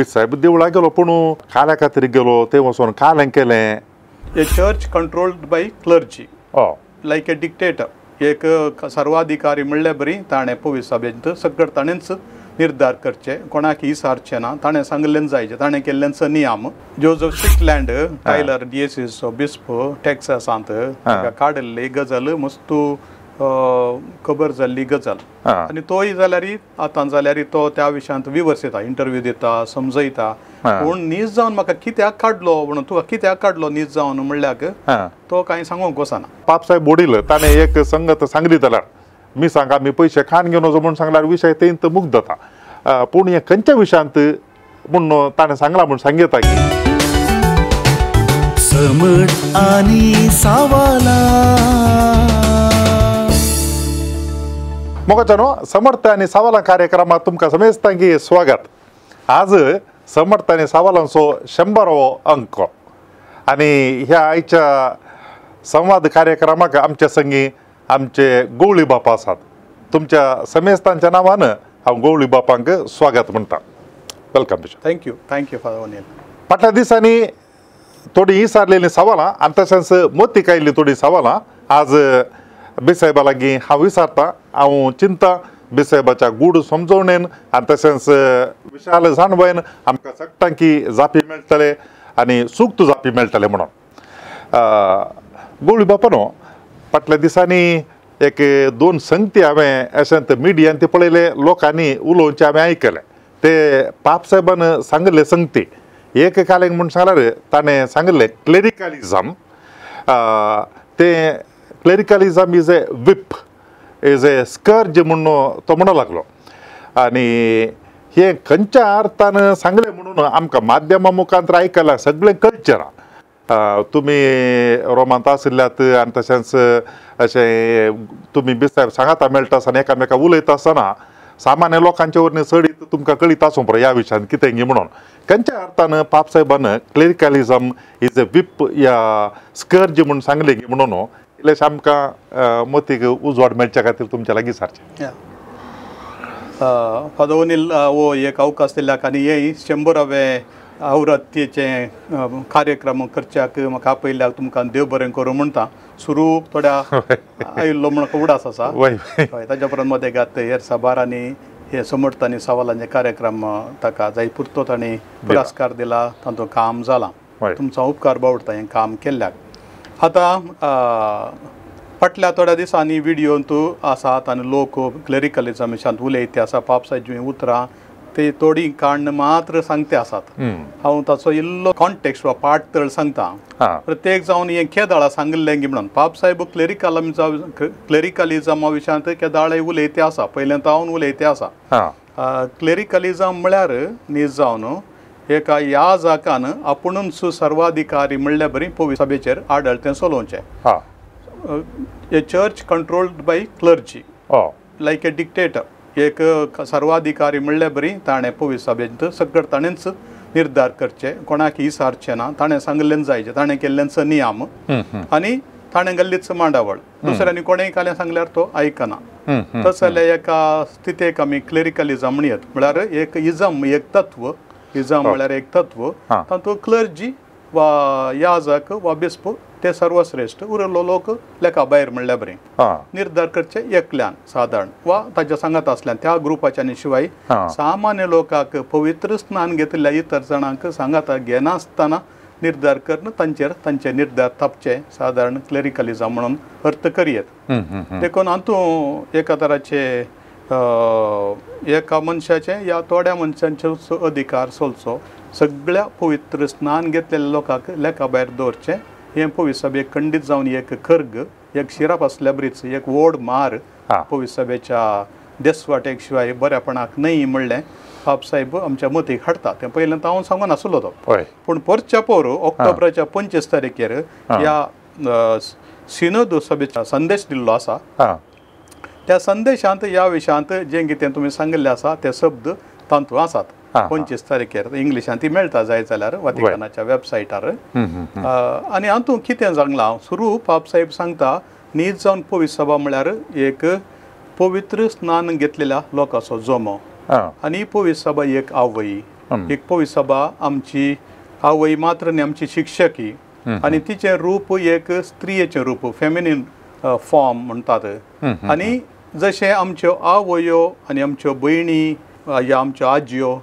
साहेब देवळा गेलो पण काल्या खातीर गेलो ते वचून कालें केलें. A church controlled by clergy, like a dictator. एक सर्वाधिकारी म्हणले बरी ताणें पवित्र सभेंत सगळं ताणेंच निर्धार करचे, कोणाक विचारचे ना, ताणें सांगलें जायचे, ताणें केल्लेंचो नियम. जोझफ स्टिकलँड टायलर डिएसिस बिस्प टेक्सासांत काडल्ली गजाल मस्तू खबर जाल्ली गजाल. आनी तोय जाल्यार आतां जाल्यार तो त्या विशयांत विवरसिता, इंटरव्यू दिता, समजयता. पूण नीज जावन म्हाका कित्याक काडलो म्हणून, तुका कित्याक काडलो नीज जावन म्हणल्याक तो कांय सांगूंक वचना. पापसाहेब बोडिल ताणें एक संगत सांगली जाल्यार मी सांगा मी पयशे खान घेवन वचो म्हूण सांगल्यार विशय तेंत मुक्त जाता. पूण हे खंयच्या विशयांत म्हूण ताणें सांगला म्हूण सांगता की समट आनी सावाला. मोगाच्यानो समर्थ आनी सावाला कार्यक्रमात तुमकां समेस्तांकी स्वागत. आज समर्थ आनी सावालांचो 100वो अंक आनी ह्या आयच्या संवाद कार्यक्रमाक आमचे संगी आमचे गवळी बापा आसात. तुमच्या समेस्तांच्या नांवान हांव गवळी बापांक स्वागत म्हणटा. वेलकम. Thank you for Anil. फाटल्या दिसांनी थोडी विचारलेलीं सवालां आनी तशेंच मोतीक आयिल्लीं थोडी सवालां आज बेसाहेबा लागीं हांव विचारतां. हांव चिंता बेसाहेबाच्या गूढ समजवणेन आनी तशेंच विशाल जाणवयन आमकां सगळ्यांकी जापी मेळटले आनी सूक्त जापी मेळटले म्हणून. गवळी बापानो, फाटल्या दिसांनी एक 2 संगती हांवें अशेंत मिडियान ते पळयले, लोकांनी उलोवचे हांवें आयकले. ते पापसाहेबान सांगले संगती एक कालेंक म्हूण सांगल्यार ताणें सांगलें क्लेरिकलिझम. ते क्लेरिकलिझम is a whip, is a scourge म्हणून तो म्हणू लागलो. आनी हे खंयच्या अर्थान सांगलें म्हणून आमकां माध्यमा मुखांतर आयकलां सगळें कळचें ना. तुमी रोमांत आशिल्ल्यात आनी तशेंच अशें तुमी बेसाहेब सांगाता मेळटा आसतना एकामेकाक उलयता आसतना सामान्य लोकांचे वरवीं चडीत तुमकां कळीत आसूं पळय ह्या विशयान कितें गी म्हणून. खंयच्या अर्थान पापसाहेबान क्लेरिकलिझम इज ए विप या स्कर्ज म्हणून सांगलें गी म्हणून इल्लेशें आमकां मतीक उजवाड मेळच्या खातीर तुमच्या लागीं सारचें. फादर अनिल, हो एक अवकाश दिल्याक आनी हे 100वे आवृत्तीचे कार्यक्रम करच्याक म्हाका आपयल्याक तुमकां देव बरें करूं म्हणटा. सुरू थोड्या आयिल्लो म्हणून उडास आसा. ताच्या परत मदें घात हेर साबारांनी हे समर्थ आनी सवालांचे कार्यक्रम ताका जाय पुरतो तांणी पुरस्कार दिला, तांचो काम जालां. तुमचो उपकार बावडटा हें काम केल्ल्याक. आतां फाटल्या थोड्या दिसांनी व्हिडियोंत आसात आनी लोक क्लेरिकलिझम विशयांत उलयते आसा. पापसाची उतरां ते थोडी काण्ण मात्र सांगते आसात. हांव ताचो इल्लो कॉन्टेक्स्ट वा पाठतळ सांगता. प्रत्येक जावन हें केदाळा सांगलें गी म्हणून. पापसाहेब क्लेरिकलिझमा विशयांत केदाळे उलयते आसा, पयलेंत हांव उलयते आसा. क्लेरिकलिझम म्हळ्यार न्ही जावन एका ह्या जाकान आपुणूच सर्वाधिकारी म्हणल्या बरी पवित्र सभेचेर आडळतें चलोवचें. A church controlled by clergy, like a dictator. एक सर्वाधिकारी म्हणले बरी ताणें पवित्र सभेंत सगळं ताणेंच निर्धार करचे, कोणाक विचारचे ना, ताणें सांगलें जायचें, ताणें केल्लेंचो नियम आनी ताणें गेल्लीच मांडावळ. दुसऱ्यांनी कोणेंय कालें सांगल्यार तो आयकना. तस जाल्यार एका स्थितीक आमी क्लेरिकलिझम म्हणयत. म्हळ्यार एक इजम, एक तत्व. इजम म्हळ्यार एक तत्व, तातूंत क्लर्जी वा याजक वा बिस्प ते सर्वश्रेष्ठ, उरलो लोक लेखा भायर म्हणल्या बरें निर्धार करचे एकल्यान सादारण वा ताच्या सांगात आसल्यान त्या ग्रुपाच्या शिवाय सामान्य लोकांक पवित्र स्नान घेतलेल्या इतर जाणांक सांगात घेनासतना निर्धार करून तांचे निर्धार थापचे सादारण क्लेरिकलिझम म्हणून अर्थ करियेत. देखून हातूंत एका तराचे एका मनशाचे या थोड्या मनशांचे अधिकार चलचो, सगळ्या पवित्र स्नान घेतलेल्या लोकांक लेखा भायर दवरचे. हें पवित्र सभेक खंडीत जावन एक खर्ग, एक शिराप आसल्या बरीच एक व्हड मार पवित्र सभेच्या देसवाटेक शिवाय बऱ्यापणाक न्हय म्हणलें पापसाहेब आमच्या मतीक हाडटा. तें पयलें हांव सांगून नासलो तो. पूण परच्या पर ऑक्टोबराच्या 25 तारखेर ह्या सिनोद सभेचा संदेश दिल्लो आसा. त्या संदेशांत ह्या विशयांत जें कितें तुमी सांगिल्लें आसा ते शब्द तातूंत आसात. 25 तारखेर इंग्लिशांत ती मेळटा जाय जाल्यार वातिकनाच्या वेबसायटार. आनी हातूंत कितें सांगलां, सुरू पापसाहेब सांगता न्हीद जावन पवित्र सभा म्हळ्यार एक पवित्र स्नान घेतलेल्या लोकांचो जमो. आनी पवित्र सभा एक आवय, एक पवित्र सभा आमची आवय मात्र न्ही आमची शिक्षकी आनी तिचें रूप एक स्त्रियेचें रूप फेमिनीन फॉर्म म्हणटात आनी जशें आमच्यो आवयो आनी आमच्यो भयणी या आमच्यो आजयो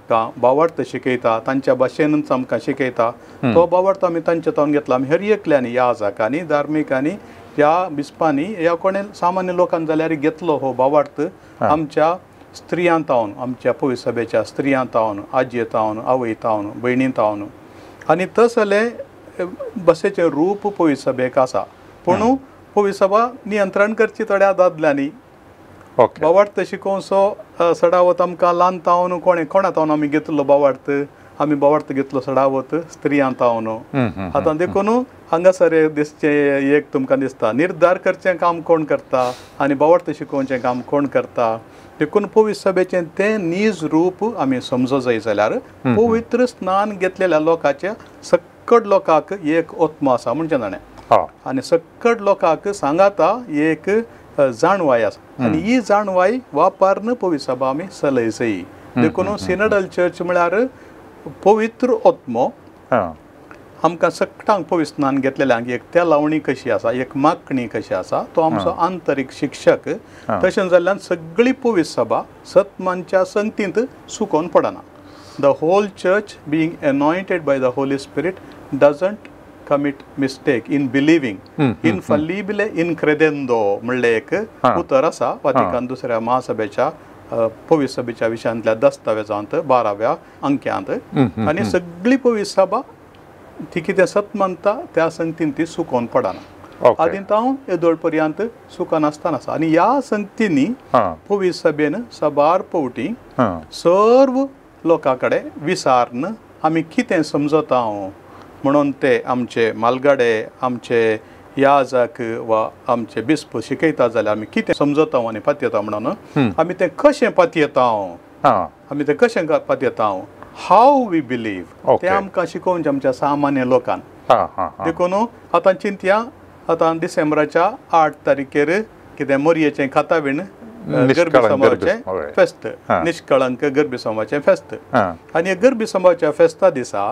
भावार्थ शिकयता तांच्या भाशेनूच आमकां शिकयता तो भावार्थ आमी तांचे तावन घेतला आमी हर एकल्यानी याजाकांनी धार्मिकांनी ह्या बिस्पांनी ह्या कोणे सामान्य लोकांनी जाल्यार घेतलो हो भावार्थ आमच्या स्त्रियां तावन आमच्या पवित्र सभेच्या स्त्रियां तावन आजये तावन आवय तावन भयणी तावन आनी तसले बसेचें रूप पवित्र सभेक आसा पूण पवित्र सभा नियंत्रण करची थोड्या दादल्यांनी भावार्थ शिकोवचो सडावत आमकां ल्हान तावन कोणा तावन आमी घेतलो भावार्थ आमी भावार्थ घेतलो सडावत स्त्रियां तावन आतां देखून हांगासर दिसचें एक तुमकां दिसता निर्धार करचें काम कोण करता आनी भावार्थ शिकोवचें काम कोण करता देखून पवित्र सभेचें तें नीज रूप आमी समजो जाय जाल्यार पवित्र स्नान घेतलेल्या लोकांच्या सक्कड लोकांक एक ओत्म आसा म्हणजे जाणें आनी सक्कड लोकांक सांगाता एक जाणवाय आसा आनी ही जाणवाय वापरन पवित्र सभा आमी चलय जाय देखून सिनडल चर्च म्हळ्यार पवित्र ओत्मो आमकां सक्काळांक पवित्र स्नान घेतलेल्यांक एक त्या लावणी कशी आसा एक मागणी कशी आसा तो आमचो आंतरीक शिक्षक तशें जाल्ल्यान सगळी पवित्र सभा सत्मांच्या संगतींत सुकोवन पडना the whole church being anointed by the holy spirit doesn't commit mistake in believing infallibile in credendo म्हणले एक उतर आसा वातिकन दुसऱ्या महासभेच्या पवित्र सभेच्या विशयांतल्या दस्तावेजांत 12व्या अंक्यांत आनी सगळी पवित्र सभा ती कितें सत मानता त्या संगतीन ती सुकोवन पडना आदीं तावन येदोळ पर्यंत सुकोन आसतना आसा आनी ह्या संगतींनी पवित्र सभेन सबार पावटी सर्व लोकां कडेन विचारन आमी कितें समजता म्हणून ते आमचे मालगाडे आमचे याजक वा आमचे बिस्प शिकयता जाल्यार आमी कितें समजता आनी पातयता म्हणून आमी तें कशें पातयता आमी तें कशें पातयता हाव वी बिलीव तें आमकां शिकोवचें आमच्या सामान्य लोकांन देखून आतां चिंतया आतां डिसेंबराच्या 8 तारखेर कितें मोरयेचें खातावीण गर्भी समावाचें फेस्त निश्कळंक गर्भी समावाचें फेस्त आनी गर्भी समावाच्या फेस्ता दिसा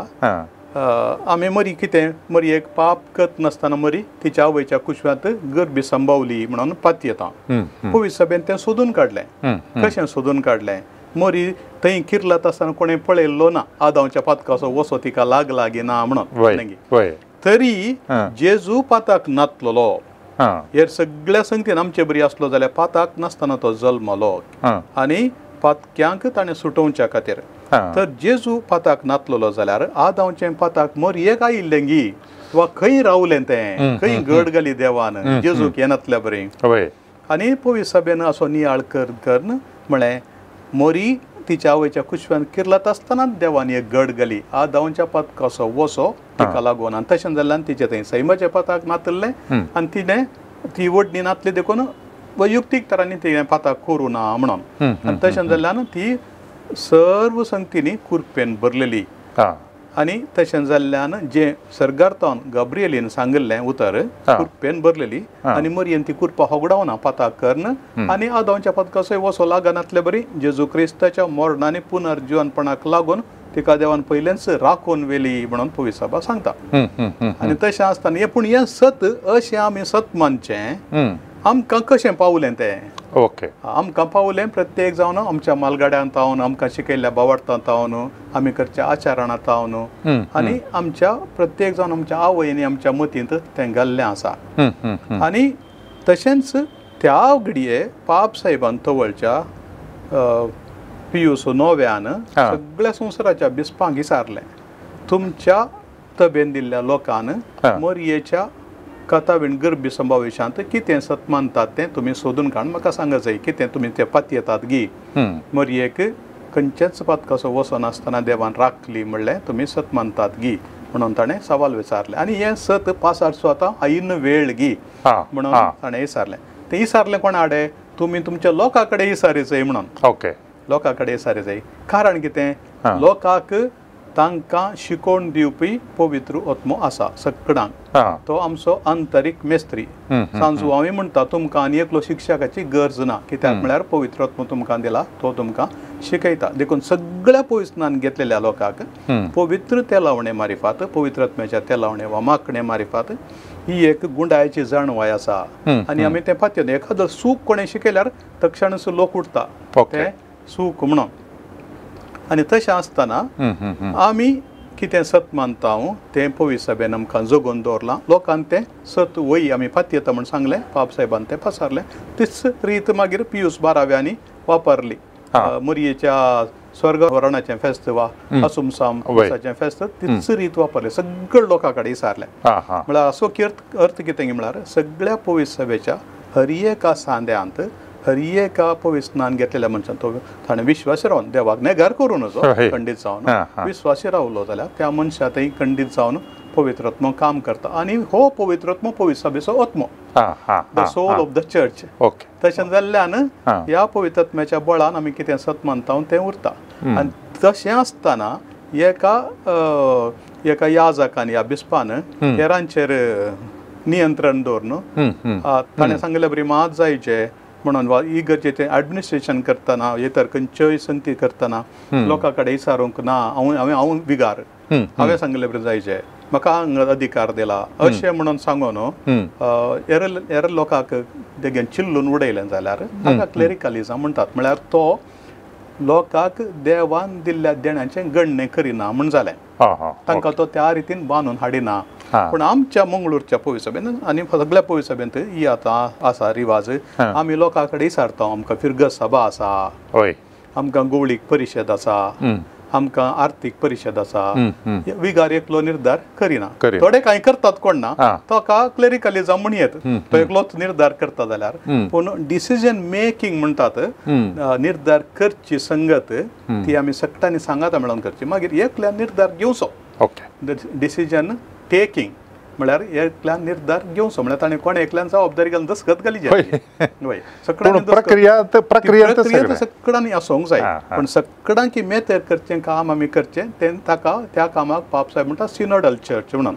आमी मरी कितें मरयेक पाप करत नासतना मरी तिच्या आवयच्या कुशव्यांत गर्भी संभावली म्हणून पातयेता पवित्र सभेन तें सोदून काडलें कशें सोदून काडलें मरी थंय किर्लत आसतना कोणें पळयल्लो ना आदांच्या पातकाचो वसो तिका लागला गी ना म्हणून तरी जेजू पाताक नातलोलो हेर सगळ्या संगतीन आमचे बरी आसलो जाल्यार पाताक नासतना तो जल्मलो आनी पातक्यांक ताणें सुटोवच्या खातीर तर जेजू पाताक नातलोलो जाल्यार आदांचें पाताक मरयेक आयिल्लें गी वा खंय रावलें तें खंय घड घाली देवान जेजूक येनातल्या बरें आनी पवित्र सभेन असो नियाळ करन म्हळें मरी तिच्या आवयच्या कुशव्यान किर्लत आसतनाच देवान एक घड घाली आदांच्या पातकाचो वसो तिका लागून आनी तशें जाल्ल्यान तिचे थंय सैमाच्या पाताक नातल्लें आनी तिणें ती वडणी नातली देखून वैयक्तीक तरांनी तिणें पाताक करूं ना म्हणून आनी तशें जाल्ल्यान ती सर्व संगतींनी कुरपेन भरलेली आनी तशें जाल्ल्यान जें सर्गार्थान गब्रिएलीन सांगिल्लें उतर कुरपेन भरलेली आनी मरयेन ती कुरपा होगडावना पाताक करन आनी आदांच्या पातकाचोय वसो लागनातले बरी जेजू क्रिस्ताच्या मरणांनी पुनर्जीवनपणाक लागून तिका देवान पयलेंच राखून वेली म्हणून पवित्र सभा सांगता आनी तशें आसतना पूण हें सत अशें आमी सत मानचें आमकां कशें पावलें तें आमकां पावलें प्रत्येक जावन आमच्या मालगाड्यांत तावन आमकां शिकयल्ल्या भावार्थांत तावन आमी करच्या आचारांत तावन आनी आमच्या प्रत्येक जावन आमच्या आवयनी आमच्या मतींत तें घाल्लें आसा आनी तशेंच त्या घडये पाप साहेबान तवळच्या पियूस 9व्यान सगळ्या संवसाराच्या बिस्पांक विचारलें तुमच्या तबेन दिल्ल्या लोकान मरयेच्या कथावीण गर्भी संभावेशांत कितें सत मानतात तें तुमी सोदून काडून म्हाका सांगा जाय कितें तुमी तें पातयेतात गी मरयेक खंयचेच पातकाचो वसो नासतना देवान राखली म्हणलें तुमी सत मानतात गी म्हणून ताणें सवाल विचारलें आनी हें सत पासारचो आतां आईन वेळ गी म्हणून ताणें विचारलें तें विचारलें कोणा कडेन तुमी तुमच्या लोकां कडेन विचारी जाय म्हणून लोकां कडेन विचारी जाय कारण कितें लोकांक तांकां शिकोवन दिवपी पवित्र आत्मो आसा सगळ्यांक हां तो आमचो आंतरीक मेस्त्री सांजू हांवें म्हणटा तुमकां आनी एकलो शिक्षकाची गरज ना कित्याक म्हळ्यार पवित्र आत्मो तुमकां दिला तो तुमकां शिकयता देखून सगळ्या पवित्रान घेतलेल्या लोकांक पवित्र तेलावणे मारिफात पवित्र आत्म्याच्या तेलावणे वा माखणे मारिफात ही एक गुंडायची जाणवाय आसा आनी आमी तें पातयेन एखादो सूख कोणें शिकयल्यार तक्षणच लोक उठता ओके. तें सूख म्हणून आनी तशें आसतना आमी कितें सत मानता तें पवित्र सभेन आमकां जगोवन दवरलां लोकांक तें सत वय आमी पातयेता म्हण सांगलें पाप साहेबान तें पसारलें तीच रीत मागीर पियूस बाराव्यांनी वापरली मुरयेच्या स्वर्गवरणाचें फेस्त वा असुमसामसाचें फेस्त तीच रीत वापरली सगळ्या लोकां कडेन विचारलें म्हळ्यार असो अर्थ कितें म्हळ्यार सगळ्या पवित्र सभेच्या हर एका सांद्यांत हर एका पवित्र स्नान घेतलेल्या मनशान तो ताणें विश्वासी रावन देवाक नेगार करूं नजो खंडीत जावन विश्वासी रावलो जाल्यार त्या मनशा थंय खंडीत जावन पवित्र आत्मो काम करता आनी हो पवित्र आत्मो पवित्र सभेचो आत्मो the soul of the church तशें जाल्ल्यान ह्या पवित्र आत्म्याच्या बळान आमी कितें सत मानता तें उरता आनी तशें आसतना एका याजकान ह्या बिस्पान हेरांचेर नियंत्रण दवरून ताणें सांगले बरी मात जायचे म्हणून वा इगर्जेचें एडमिनिस्ट्रेशन करतना येतर खंयच्योय संगती करतना लोकां कडेन विचारूंक ना हांव विगार हांवें सांगलें बरें जायचें म्हाका हांगा अधिकार दिला अशें म्हणून सांगून हेर लोकांक तेगेन चिल्लून उडयलें जाल्यार हाका क्लेरिकलिझम म्हणटात म्हळ्यार तो लोकांक देवान दिल्ल्या देण्याचें गणने करिना म्हण जालें तांकां तो त्या रितीन बांदून हाडिना पूण आमच्या मंगळूरच्या पवित्र सभेन आनी सगळ्या पवित्र सभेंत ही आतां आसा रिवाज आमी लोकां कडेन विचारता आमकां फिरगत सभा आसा आमकां गवळीक परिशद आसा आमकां आर्थीक परिशद आसा विगार एकलो निर्धार करिना थोडे कांय करतात कोण ना ताका क्लेरिकलिझम म्हण येत तो एकलोच निर्धार करता जाल्यार पूण डिसिजन मेकींग म्हणटात निर्धार करची संगत ती आमी सगळ्यांनी सांगाता मेळोन करची मागीर एकल्यान निर्धार घेवचो डिसिजन टेकिंग म्हळ्यार एकल्यान निर्धार घेवचो म्हळ्यार ताणें कोण एकल्यान जबाबदारी घालून दसखत घाली सगळ्यांनी आसूंक जाय पूण सगळ्यांक मेतेर करचें काम आमी करचें तें ताका त्या कामाक पाप साहेब म्हणटा सिनोडल चर्च म्हणून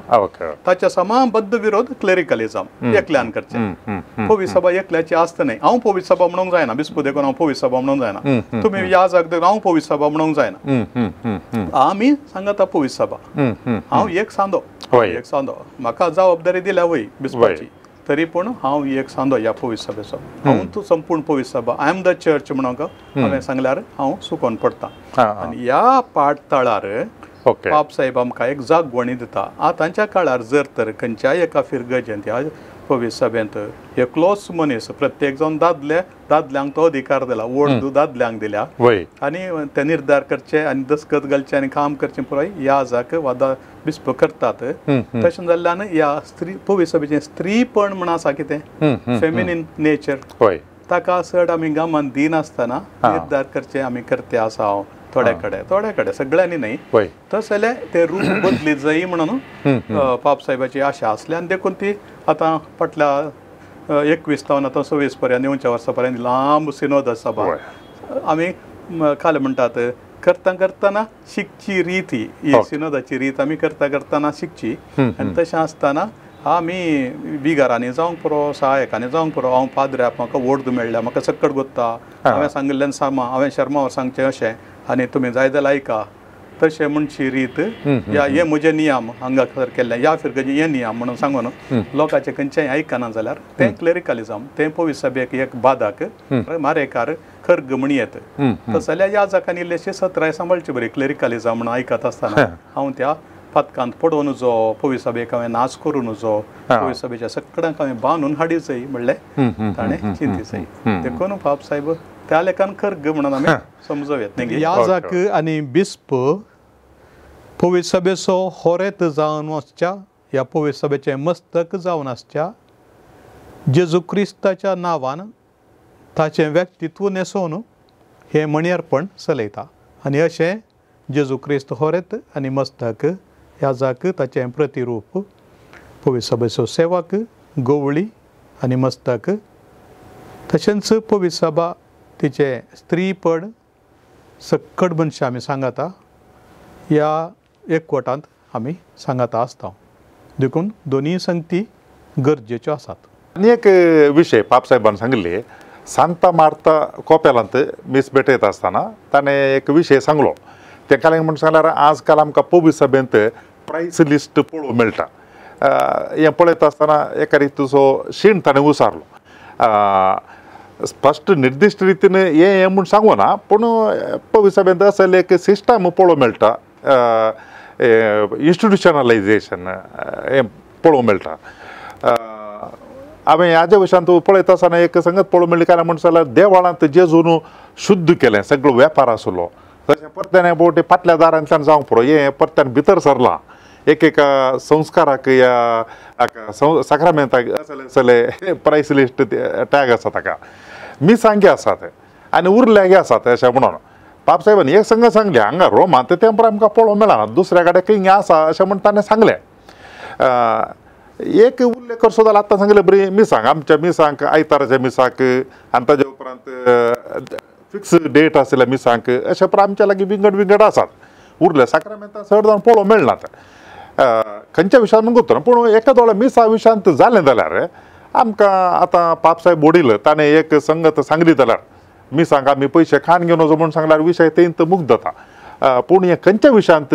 ताच्या समाबद्ध विरोध क्लेरिकलिझम एकल्यान करचें पवित्र सभा एकल्याची आस्त न्हय हांव पवित्र सभा म्हणूंक जायना बिस्पो देखून हांव पवित्र सभा म्हणूंक जायना तुमी याजक देखून हांव पवित्र सभा म्हणूंक जायना आमी सांगता पवित्र सभा हांव एक सांदो म्हाका जबाबदारी दिल्या वय बिस्पाची तरी पूण हांव एक सांदो ह्या पवित्र सभेचो हांव तूं संपूर्ण पवित्र सभा आय एम द चर्च म्हणून हांवें सांगल्यार हांव सुकोवन पडटा आनी ह्या पाठतळार पाप साहेब आमकां एक जागवणी दिता आतांच्या काळार जर तर खंयच्याय एका फिरगजेंत ह्या पवित्र सभेंत एकलोच मनीस प्रत्येक जावन दादल्यांक तो अधिकार दिला वोट दादल्यांक दिल्या आनी ते निर्धार करचे आनी दसखत घालचे आनी काम करचें पुराय याजक वा बिस्प करतात तशें जाल्ल्यान ह्या स्त्री पवित्र सभेचें स्त्रीपण म्हण आसा कितें फेमिनीन नेचर ताका चड आमी गांवांत दिनासतना निर्धार करचे आमी करते आसा हांव थोड्या कडेन सगळ्यांनी न्हय तस जाल्यार ते रूप बदलीत जायी म्हणून पाप साहेबाची आशा आसली आनी देखून ती आतां फाटल्या 21 तावन आतां 26 पर्यंत 9 वर्सां पर्यंत लांब सिनोद सभा आमी काल म्हणटात करतना शिकची रीत ही सिनोदाची रीत आमी करतना शिकची आनी तशें आसतना आमी बिगारांनी जावंक पुरो सहायकांनी जावंक पुरो हांव पाद्र्याक म्हाका वोट मेळ्ळ्या म्हाका सक्कट गोत्ता हांवें सांगिल्ल्यान हांवें शर्मावर सांगचें अशें आनी तुमी जाय जाल्यार आयका तशें म्हणची रीत हे म्हजे नियम हांगा केल्ले ह्या फिरगेचे हे नियम म्हणून सांगून लोकांचे खंयचेंय आयकना जाल्यार तें क्लेरिकलिझम तें पवित्र सभेक एक बादाक मारेकार खर्ग म्हण येत तस जाल्यार याजकांनी इल्लेशे सत्राय सांबाळचे बरी क्लेरिकलिझम म्हणून आयकत आसतना हांव त्या पथकांत पडोवन जो पवित्र सभेक हांवें नाच करून जो पवित्र सभेच्या सगळ्यांक हांवें बांदून हाडी जाय म्हणलें ताणें चिंती जाय देखून पाप साहेब त्या लेखान खर्ग म्हणून आमी समजूं येत याजक आनी बिस्प पवित्र सभेचो होरेत जावन वचच्या ह्या पवित्र सभेचें मस्तक जावन आसच्या जेजू क्रिस्ताच्या नांवान ताचें व्यक्तित्व नेसोवन हें मणियारपण चलयता आनी अशें जेजू क्रिस्त होरेत आनी मस्तक याजक ताचें प्रतिरूप पवित्र सभेचो सेवक गवळी आनी मस्तक तशेंच पवित्र सभा तिचे स्त्रीपण सक्कट मनशां आमी सांगता ह्या एकवटांत आमी सांगाता आसता देखून दोनी संगती गरजेच्यो आसात. आनी एक विशय पाप साहेबान सांगिल्ले सांता मार्ता कोपेलांत मीस भेटयत आसतना ताणें एक विशय सांगलो. तेका लागून म्हणून सांगल्यार आजकाल आमकां पोवी सभेंत प्रायस लिस्ट पळोवंक मेळटा. हें पळयत आसतना एका रितीचो शीण ताणें उसारलो. स्पश्ट निर्दिश्ट रितीन हें म्हूण सांगू ना पूण पोवी सभेंत असेल एक सिस्टम पळोवंक मेळटा. इन्स्टिट्युशनलायजेशन हें पळोवंक मेळटा. हांवें ह्याच्या विशयान पळयत आसतना एक संगत पळोवंक मेळ्ळी काय म्हणून जाल्यार देवळांत जेजून शुद्ध केलें सगळो वेपार आसलो तशें परत्यान बोटी फाटल्या दारांतल्यान जावंक पुरो हें परत्यान भितर सरलां. एक संस्काराक या साक्रामेंताक असले प्रायस लिस्ट टॅग आसा ताका मिसांगे आसात आनी उरल्यागे आसात अशें म्हणून पाप साहेबान एक संगत सांगलें हांगा रोमांत तेंपर आमकां पळोवंक मेळना दुसऱ्या कडेन खंय आसा अशें म्हण ताणें सांगलें. एक उल्लेख करचो जाल्यार आतां सांगलें बरी मिसांग आमच्या मिसांक आयताराच्या मिसाक आनी ताजे उपरांत फिक्स डेट आसल्या मिसांक अशें पर आमच्या लागीं विंगड आसात. उरल्या साक्रामेंतां चड जावन पळोवंक मेळनात. खंयच्या विशयान म्हणून गुंतून पूण एका दोळ्या मिसा विशयांत जालें जाल्यार आमकां आतां पाप साहेब बोडील ताणें एक संगत सांगली जाल्यार मिसांक आमी पयशे खाण घेवन वचो म्हूण सांगल्यार विशय तेंत मुक्त जाता. पूण हे खंयच्या विशयांत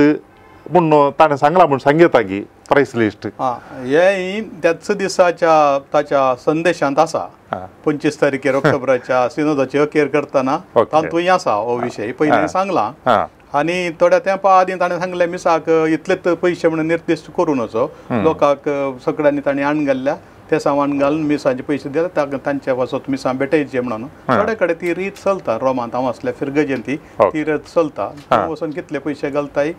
म्हूण ताणें सांगलां म्हूण सांगता की प्रायस लिस्ट हे त्याच दिसाच्या ताच्या संदेशांत आसा. 25 तारखेर ऑक्टोबराच्या सिनोदाची अखेर करतना तातूंय आसा हो विशय पयलीं सांगला. आनी थोड्या तेंपा आदीं ताणें सांगलें मिसाक इतलेच पयशे म्हणून निर्दिश्ट करून वचो लोकांक सगळ्यांनी ताणें आण घाल्ल्या ते सामान घालून मिसांचे पयशे दिले तांच्या वचत मिसां भेटयचे म्हणून थोडे कडेन ती रीत चलता. रोमांत हांव आसल्या फिरगजेन ती रीत चलता वचून कितले पयशे घालताय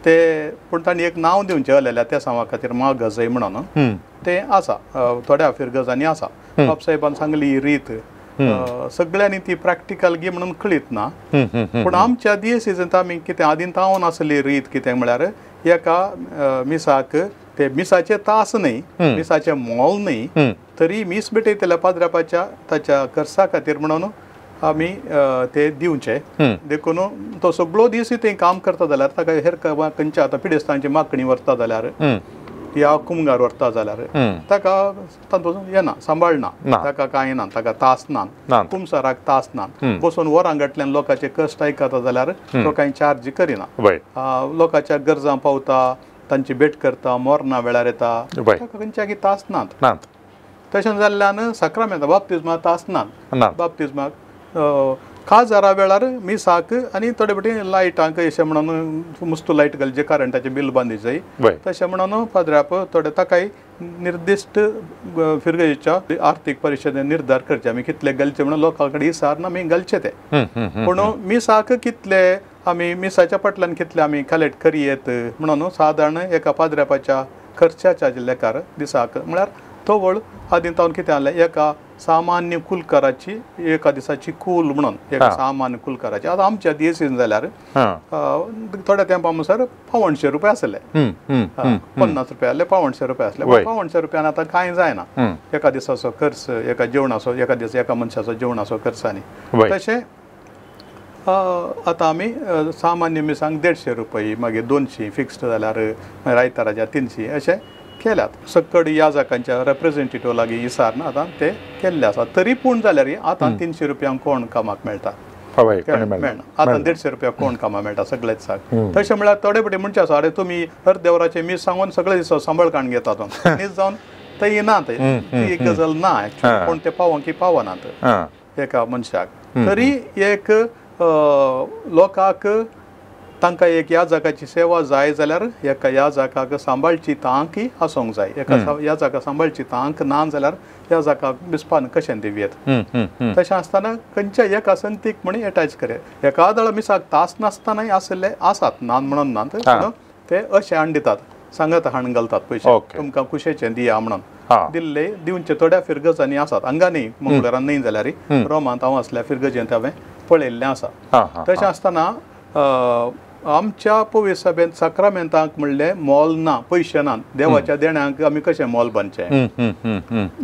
ते पूण तांणी एक नांव दिवचें आसलेल्या त्या सामा खातीर मागजय म्हणून तें आसा थोड्या फिरगजांनी आसा. बाब साहेबान सांगली ही रीत सगळ्यांनी ती प्रॅक्टिकल गी म्हणून कळीत ना पूण आमच्या दियेसीजंत आमी कितें आदीं तावन आसली रीत कितें म्हळ्यार एका मिसाक ते मिसाचे तास न्ही मिसाचे मोल न्ही तरी मीस भेटयतल्या पाद्रापाच्या ताच्या खर्चा खातीर म्हणून आमी ते दिवचे देखून तो सगळो दीस थंय काम करता जाल्यार ताका हेर खंयच्या आतां पिडेस्तांची मागणी व्हरता जाल्यार या कुमगार व्हरता जाल्यार ताका तातूंत येना सांबाळना ताका कांय ना ताका तास ना कुमसाराक तास ना बसून वरांगटल्यान लोकांचे कश्ट आयकता जाल्यार तो कांय चार्ज करिना लोकांच्या गरजां पावता तांची भेट करता मोरना वेळार येता ताका खंयच्याकी तास नात. तशें जाल्ल्यान साक्रामेंत बाप्तिस्माक तास नात. बाप्तिस्माक खाजारा वेळार मिसाक आनी थोडे फावटी लायटांक अशें म्हणून मुस्तू लायट घालचे करंटाचे बिल बांदीचंय तशें म्हणून पाद्राप थोडे ताकाय निर्दिश्ट फिरगजेच्या आर्थीक परिशदेन निर्धार करचे आमी कितले घालचे म्हणून लोकां कडेन हिसार आमी घालचे ते. पूण मिसाक कितले आमी मिसाच्या पटल्यान कितले आमी कलेक्ट करियेत म्हणून सादारण एका पाद्रापाच्या खर्चाच्या लेखार दिसाक म्हळ्यार तवळ आदीं तावन कितें जालें एका सामान्य कुलकाराची एका दिसाची कूल म्हणून एका सामान्य कुलकाराची आतां आमच्या दियेसीन जाल्यार थोड्या तेंपा म्हणसर ₹500 आसले 50 रुपया आसले ₹500 आसले ₹500 आतां कांय जायना एका दिसाचो खर्च एका जेवणाचो एका दिसा एका मनशाचो जेवणाचो खर्चांनी. तशें आतां आमी सामान्य मिसांक ₹150 मागीर 200 फिक्स्ड जाल्यार मागीर आयताराच्या 300 अशें केल्यात. सकड याजकांच्या रेप्रेझेंटेटिव्ह लागीं हिसार ना आतां ते केल्ले आसा तरी पूण जाल्यार आतां ₹300 कोण कामाक मेळटा मेळना आतां ₹150 कोण कामाक मेळटा सगळे दिसाक. तशें म्हळ्यार थोडे फावटी म्हणचे आसा अरे तुमी अर्देवराचे मीस सांगून सगळे दिसा सांबाळ काण घेतात मीस जावन थंय ना ती एक गजाल ना एक्चुअली पूण ते पावोंक पावनात एका मनशाक. तरी एक लोकांक तांकां एक याजकाची सेवा जाय जाल्यार एका याजकाक सांबाळची तांकय आसूंक जाय. एका याजकाक सांबाळची तांक ना जाल्यार याजकाक बिस्पान कशें दिवयेत. तशें आसतना खंयच्या एका संगतीक म्हण एटॅच करात. एकादळ मिसाक तास नासतनाय आसले आसात ना म्हणून नात पूण ते अशें हाण दितात सांगत हाण घालतात पयशे तुमकां कुशेचें दिया म्हणून दिल्ले दिवचे थोड्या फिरगजांनी आसात हांगा न्ही मंगळारान न्ही जाल्यार रोमांत हांव आसल्या फिरगजेंत हांवें पळयल्लें आसा. तशें आसतना आमच्या पवित्र सभेत साक्रामेंतांक म्हणले मोल ना पयशे ना देवाच्या देण्यांक आमी कशें मोल बांदचें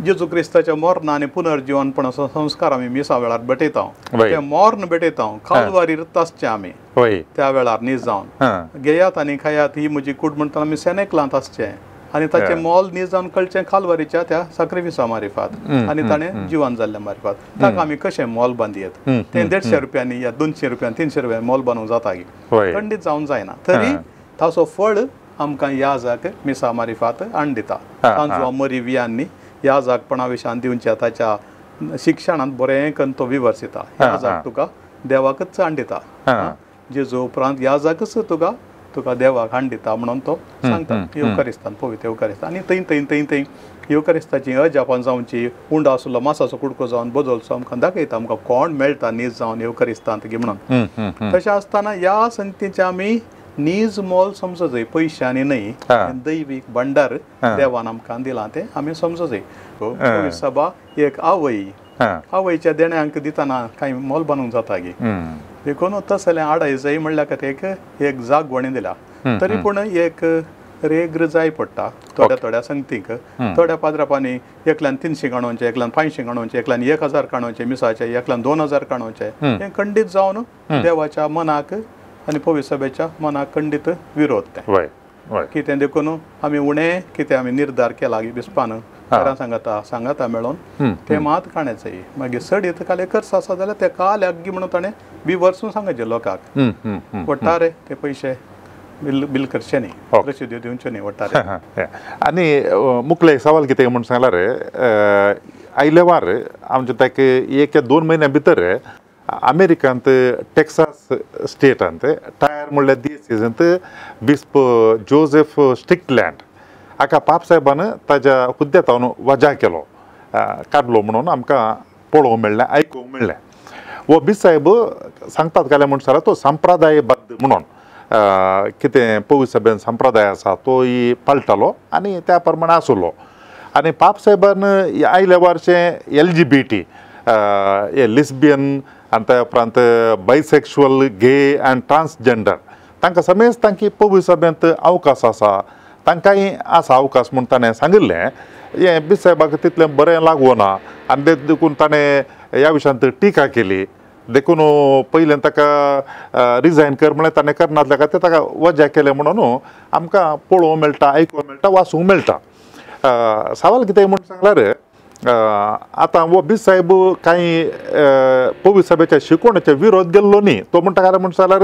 जेजू क्रिस्ताच्या मरना आनी पुनर्जीवनपणाचो संस्कार आमी मिसा वेळार भेटयता ते मोर्न भेटयता कालवारीर आसचे आमी त्या वेळार न्हीज जावन घेयात आनी खायात ही म्हजी कूड म्हणटा आमी सेनेकलांत आसचे आनी ताचें मोल न्हीज जावन कळचें कालवारीच्या त्या साक्रिफिसा मारिफात आनी ताणें जिवन जाल्ल्या मारिफात ताका आमी कशें मोल बांदयेत तें 150 रुपयांनी या 200 रुपयां 300 रुपयां मोल बांदूंक जाता खंडीत जावंक जायना तरी ताचो फळ आमकां याजाक मिसा मारिफात हाडून दिता तांचो मरी वियांनी याजाकपणा विशयान दिवच्या ताच्या शिक्षणांत बरें करून तो विवर्सिता याजाक तुका देवाकच हाडून दिता जेजू उपरांत याजाकच तुका देवाक हाडून दिता म्हणून तो सांगता येवकारिस्तान पवित्र येवकारिस्तान आनी थंय येवकारिस्ताची अजापान जावची उंडो आसलो मासाचो कुडको जावन बदलचो आमकां दाखयता आमकां कोण मेळटा नीज जावन येवकारिस्तांत गे म्हणून तशें आसतना ह्या संगतीचें आमी नीज मोल समजूं जाय पयशांनी न्हय दैवीक भंडार देवान आमकां दिलां तें आमी समजूं जाय सभा एक आवयच्या देण्यांक दितना कांय मोल बांदूंक जाता गे देखून तसलें हाडय जाय म्हणल्यार खातीर एक जागवणी दिला तरी पूण एक रेग्र जाय पडटा थोड्या संगतीक थोड्या पाद्रापांनी एकल्यान 300 काणोवचे एकल्यान 500 काणोवचे एकल्यान 1000 काणोवचे मिसाचे एकल्यान 2000 काणोवचे हें खंडीत जावन देवाच्या मनाक आनी पवित्र सभेच्या मनाक खंडीत विरोध तें कितें देखून आमी उणें कितें आमी निर्धार केला बिस्पान घरां सांगाता मेळोन तें मात काणें जाय मागीर सडीत काले खर्च आसा जाल्यार ते काल्याक गी म्हणून ताणें विवर्सून सांगचे लोकांक वट्टारे ते पयशे बिल करचे न्ही रशिद्यो दिवच्यो न्ही वट्टारे आनी मुखले सवाल कितें म्हणून सांगल्यार आयले वार आमचे ताका 1-2 म्हयन्या भितर अमेरिकांत टेक्सास स्टेटांत टायर म्हणल्यार दियेसीजंत बिस्प जोसेफ स्टिकलँड हाका पाप साहेबान ताच्या हुद्द्यांत वजा केलो काडलो म्हणून आमकां पळोवंक मेळ्ळें आयकूंक मेळ्ळें वो बिस्प साहेब सांगतात काले म्हणसर तो संप्रदायबद्ध म्हणून कितें पवित्र सभेन संप्रदाय आसा तोय पाळटालो आनी त्या प्रमाणे आसलो आनी पाप साहेबान आयल्या वर्षे LGBT लिस्बियन आनी त्या उपरांत बायसेक्शुअल गे आनी ट्रान्सजेंडर तांकां समेज तांची पवित्र सभेंत अवकाश आसा तांकांय आसा अवकाश म्हूण ताणें सांगिल्लें हें बिस्प साहेबाक तितलें बरें लागूं ना आनी देखून ताणें ह्या विशयांत टिका केली देखून पयलें ताका रिजायन कर म्हळ्यार ताणें करनासल्या खातीर ताका वजा केलें म्हणून आमकां पळोवंक मेळटा आयकूंक मेळटा वाचूंक मेळटा सवाल कितें म्हूण सांगल्यार आतां वो बिस्प साहेब कांय पवित्र सभेच्या शिकवणेचे विरोध गेल्लो न्ही तो म्हणटा काय म्हण जाल्यार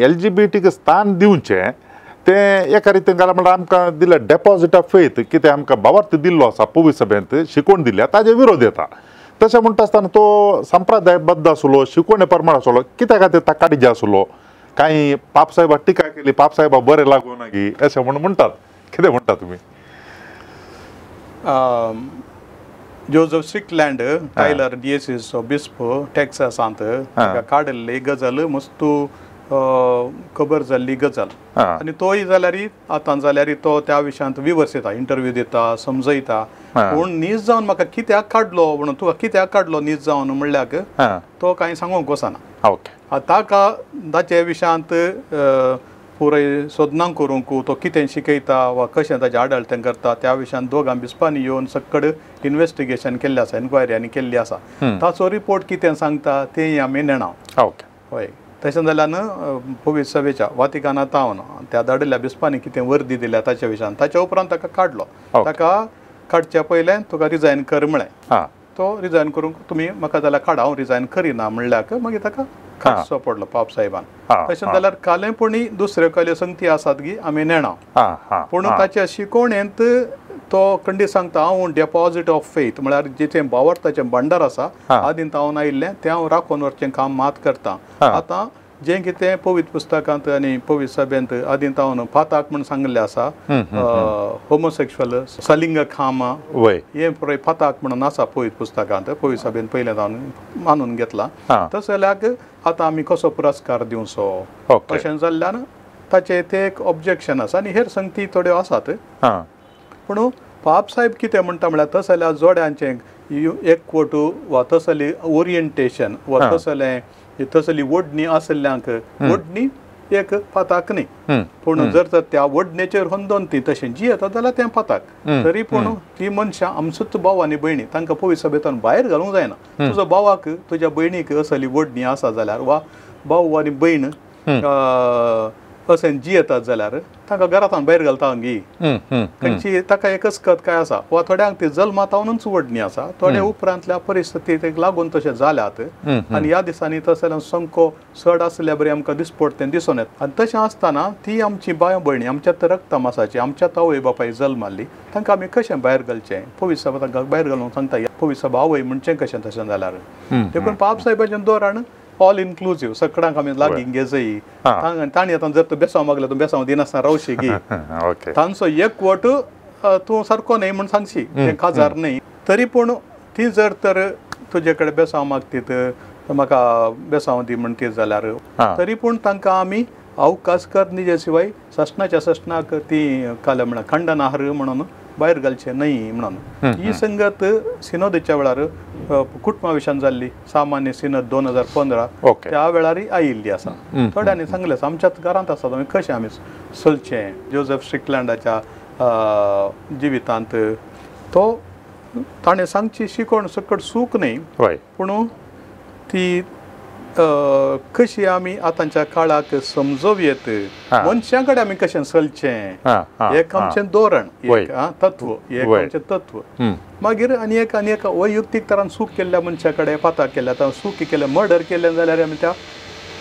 LGBT स्थान दिवचें तें एका रितीन जाल्यार म्हणल्यार आमकां दिलें डेपॉजीट ऑफ फेथ कितें आमकां भावार्थ दिल्लो आसा पवित्र सभेंत शिकवण दिल्या ताजे विरोध येता तशें म्हणटा आसतना तो संप्रदायबद्ध आसलो शिकवणे प्रमाण आसलो कित्या खातीर ताका काडीचे आसलो कांय पाप साहेबाक टिका केली पाप साहेबाक बरें लागूं ना गी अशें म्हणून म्हणटात कितें म्हणटा तुमी जोसेफ स्टिकलँड टायलर दियेसीसचो बिस्प टेक्सासांत काडिल्ली गजाल मस्तू खबर जाल्ली गजाल आनी तोय जाल्यार आतां जाल्यार तो त्या विशयांत विवर्सिता इंटरव्यू दिता समजयता पूण न्हीज जावन म्हाका कित्याक काडलो म्हणून तुका कित्याक काडलो न्हीज जावन म्हणल्याक तो कांय सांगूंक वचना ताका ताचे विशयांत पुराय सोदनांक करूंक तो कितें शिकयता वा कशें ताचें आडळतें करता त्या विशयान दोगां बिस्पांनी येवन सक्कड इन्वेस्टिगेशन केल्लें आसा एन्क्वायरी आनी केल्ली आसा ताचो रिपोर्ट कितें सांगता तेंय आमी नेणा हय तशें जाल्यार पवित्र सभेच्या वातिकानांत तावन त्या धाडिल्ल्या बिस्पांनी कितें वर्दी दिल्या ताच्या विशयान ताच्या उपरांत ताका काडलो ताका काडच्या पयलें तुका रिजायन कर म्हळें तो रिजायन करूंक तुमी म्हाका जाल्यार काडा हांव रिजायन करिना म्हणल्यार मागीर ताका काडचो पडलो पाप साहेबान तशें जाल्यार कालेपणी दुसऱ्यो कसल्यो संगती आसात गी आमी नेणा पूण ताच्या शिकवणेंत तो खंडीत सांगता हांव डेपॉजीट ऑफ फेथ म्हळ्यार जितें भावार्थाचें भंडार आसा आदींत हांव आयिल्लें तें हांव राखून व्हरचें काम मात करता आतां जें कितें पवित्र पुस्तकांत आनी पवित्र सभेंत आदींत हांव फाताक म्हूण सांगिल्लें आसा होमोसेक्शुअल सलिंग खामा हें पळय फाताक म्हणून आसा पवित्र पुस्तकांत पवित्र सभेंत पयलें हांव मानून घेतलां तशें जाल्यार आतां आमी कसो पुरस्कार दिवचो अशें जाल्ल्यान ताचें तें एक ऑब्जेक्शन आसा आनी हेर संगती थोड्यो आसात पूण पाप साहेब कितें म्हणटा म्हळ्यार तशें जाल्यार जोड्यांचें एकवटू वा तसली ओरिएंटेशन वा तसली वडणी आसल्ल्यांक वडणी एक पाताक न्ही पूण जर तर त्या वडणेचेर होंदोन ती तशें जी येता जाल्यार तें पाताक तरी पूण ती मनशां आमचोच भाव आनी भयणी तांकां पवित्र सभेंतल्यान भायर घालूंक जायना तुजो भावाक तुज्या भयणीक असली वडणी आसा जाल्यार वा भाव आनी भयण अशें जी येतात जाल्यार तांकां घरांतल्यान भायर घालता हांगी खंयची ताका एकच कथ काय आसा वा थोड्यांक ती जल्मातावनूच वडणी आसा थोडे उपरांतल्या परिस्थितीक लागून तशें जाल्यात आनी ह्या दिसांनी तशें संको चड आसल्या बरी आमकां दिसपट तें दिसून येता आनी तशें आसतना ती आमची बाय भयणी आमच्यात रक्त मासाची आमच्यात आवय बापाय जल्माल्ली तांकां आमी कशें भायर घालचें पवित्र सभा तांकां भायर घालूंक सांगता पवित्र सभा आवय म्हणचें कशें तशें जाल्यार देखून पाप साहेबाचें धोरण ऑल इन्क्लुसीव सगळ्यांक आमी लागीं घेजई ताणी आतां जर तूं बेसांव मागलो तूं बेसांव दिनासतना रावशी गी तांचो एक वोट तूं सारको न्ही म्हण सांगशी तें खाजार न्ही तरी पूण ती जर तर तुजे कडेन बेसांव मागतीत म्हाका बेसांव दी म्हणटीत जाल्यार तरी पूण तांकां आमी अवकाश कर निजे शिवाय सशनाच्या सशनाक ती काल म्हणा खंडन आहार म्हणून भायर घालचें न्ही म्हणून ही संगत सिनोदेच्या वेळार कुटुंबाविशान जाल्ली सामान्य सिनद 2015 त्या वेळारय आयिल्ली आसा थोड्यांनी सांगलें आमच्याच घरांत आसा आमी कशें आमी चलचें जोझफ स्ट्रिकलँडाच्या जिवितांत तो ताणें सांगची शिकोवण सकट सूक न्ही पूण ती कशी आमी आतांच्या काळाक समजोवयेत मनशां कडेन आमी कशें चलचें एक आमचें धोरण एक तत्व एक आमचें तत्व मागीर आनी एक वैयक्तीक तरान सूख केल्ल्या मनशा कडेन पाताक केल्या आतां सूख केलें मर्डर केलें जाल्यार आमी त्या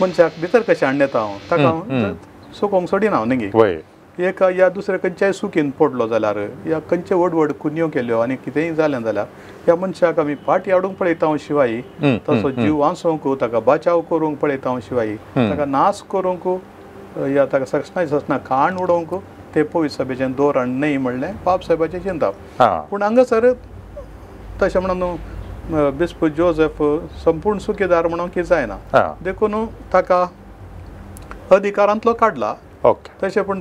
मनशाक भितर कशें हाडून येता हांव ताका सुकोवंक सोडिना हांव न्ही एक या दुसऱ्या खंयच्याय सुखीन पडलो जाल्यार या खंयचे व्हड कुन्यो केल्यो आनी कितेंय जालें जाल्यार ह्या मनशाक आमी फाटी हाडूंक पळयता शिवाय तसो जीव वाचोवंक ताका बचाव करूंक पळयता शिवाय ताका नाश करूंक या ताका सशना खाण उडोवंक ते पवित्र सभेचें धोरण न्ही म्हणलें बाब साहेबाचें चिंता पूण हांगासर तशें म्हणून बिस्प जोझफ संपूर्ण सुखीदार म्हणूंक जायना देखून ताका अधिकारांतलो काडला तशें पूण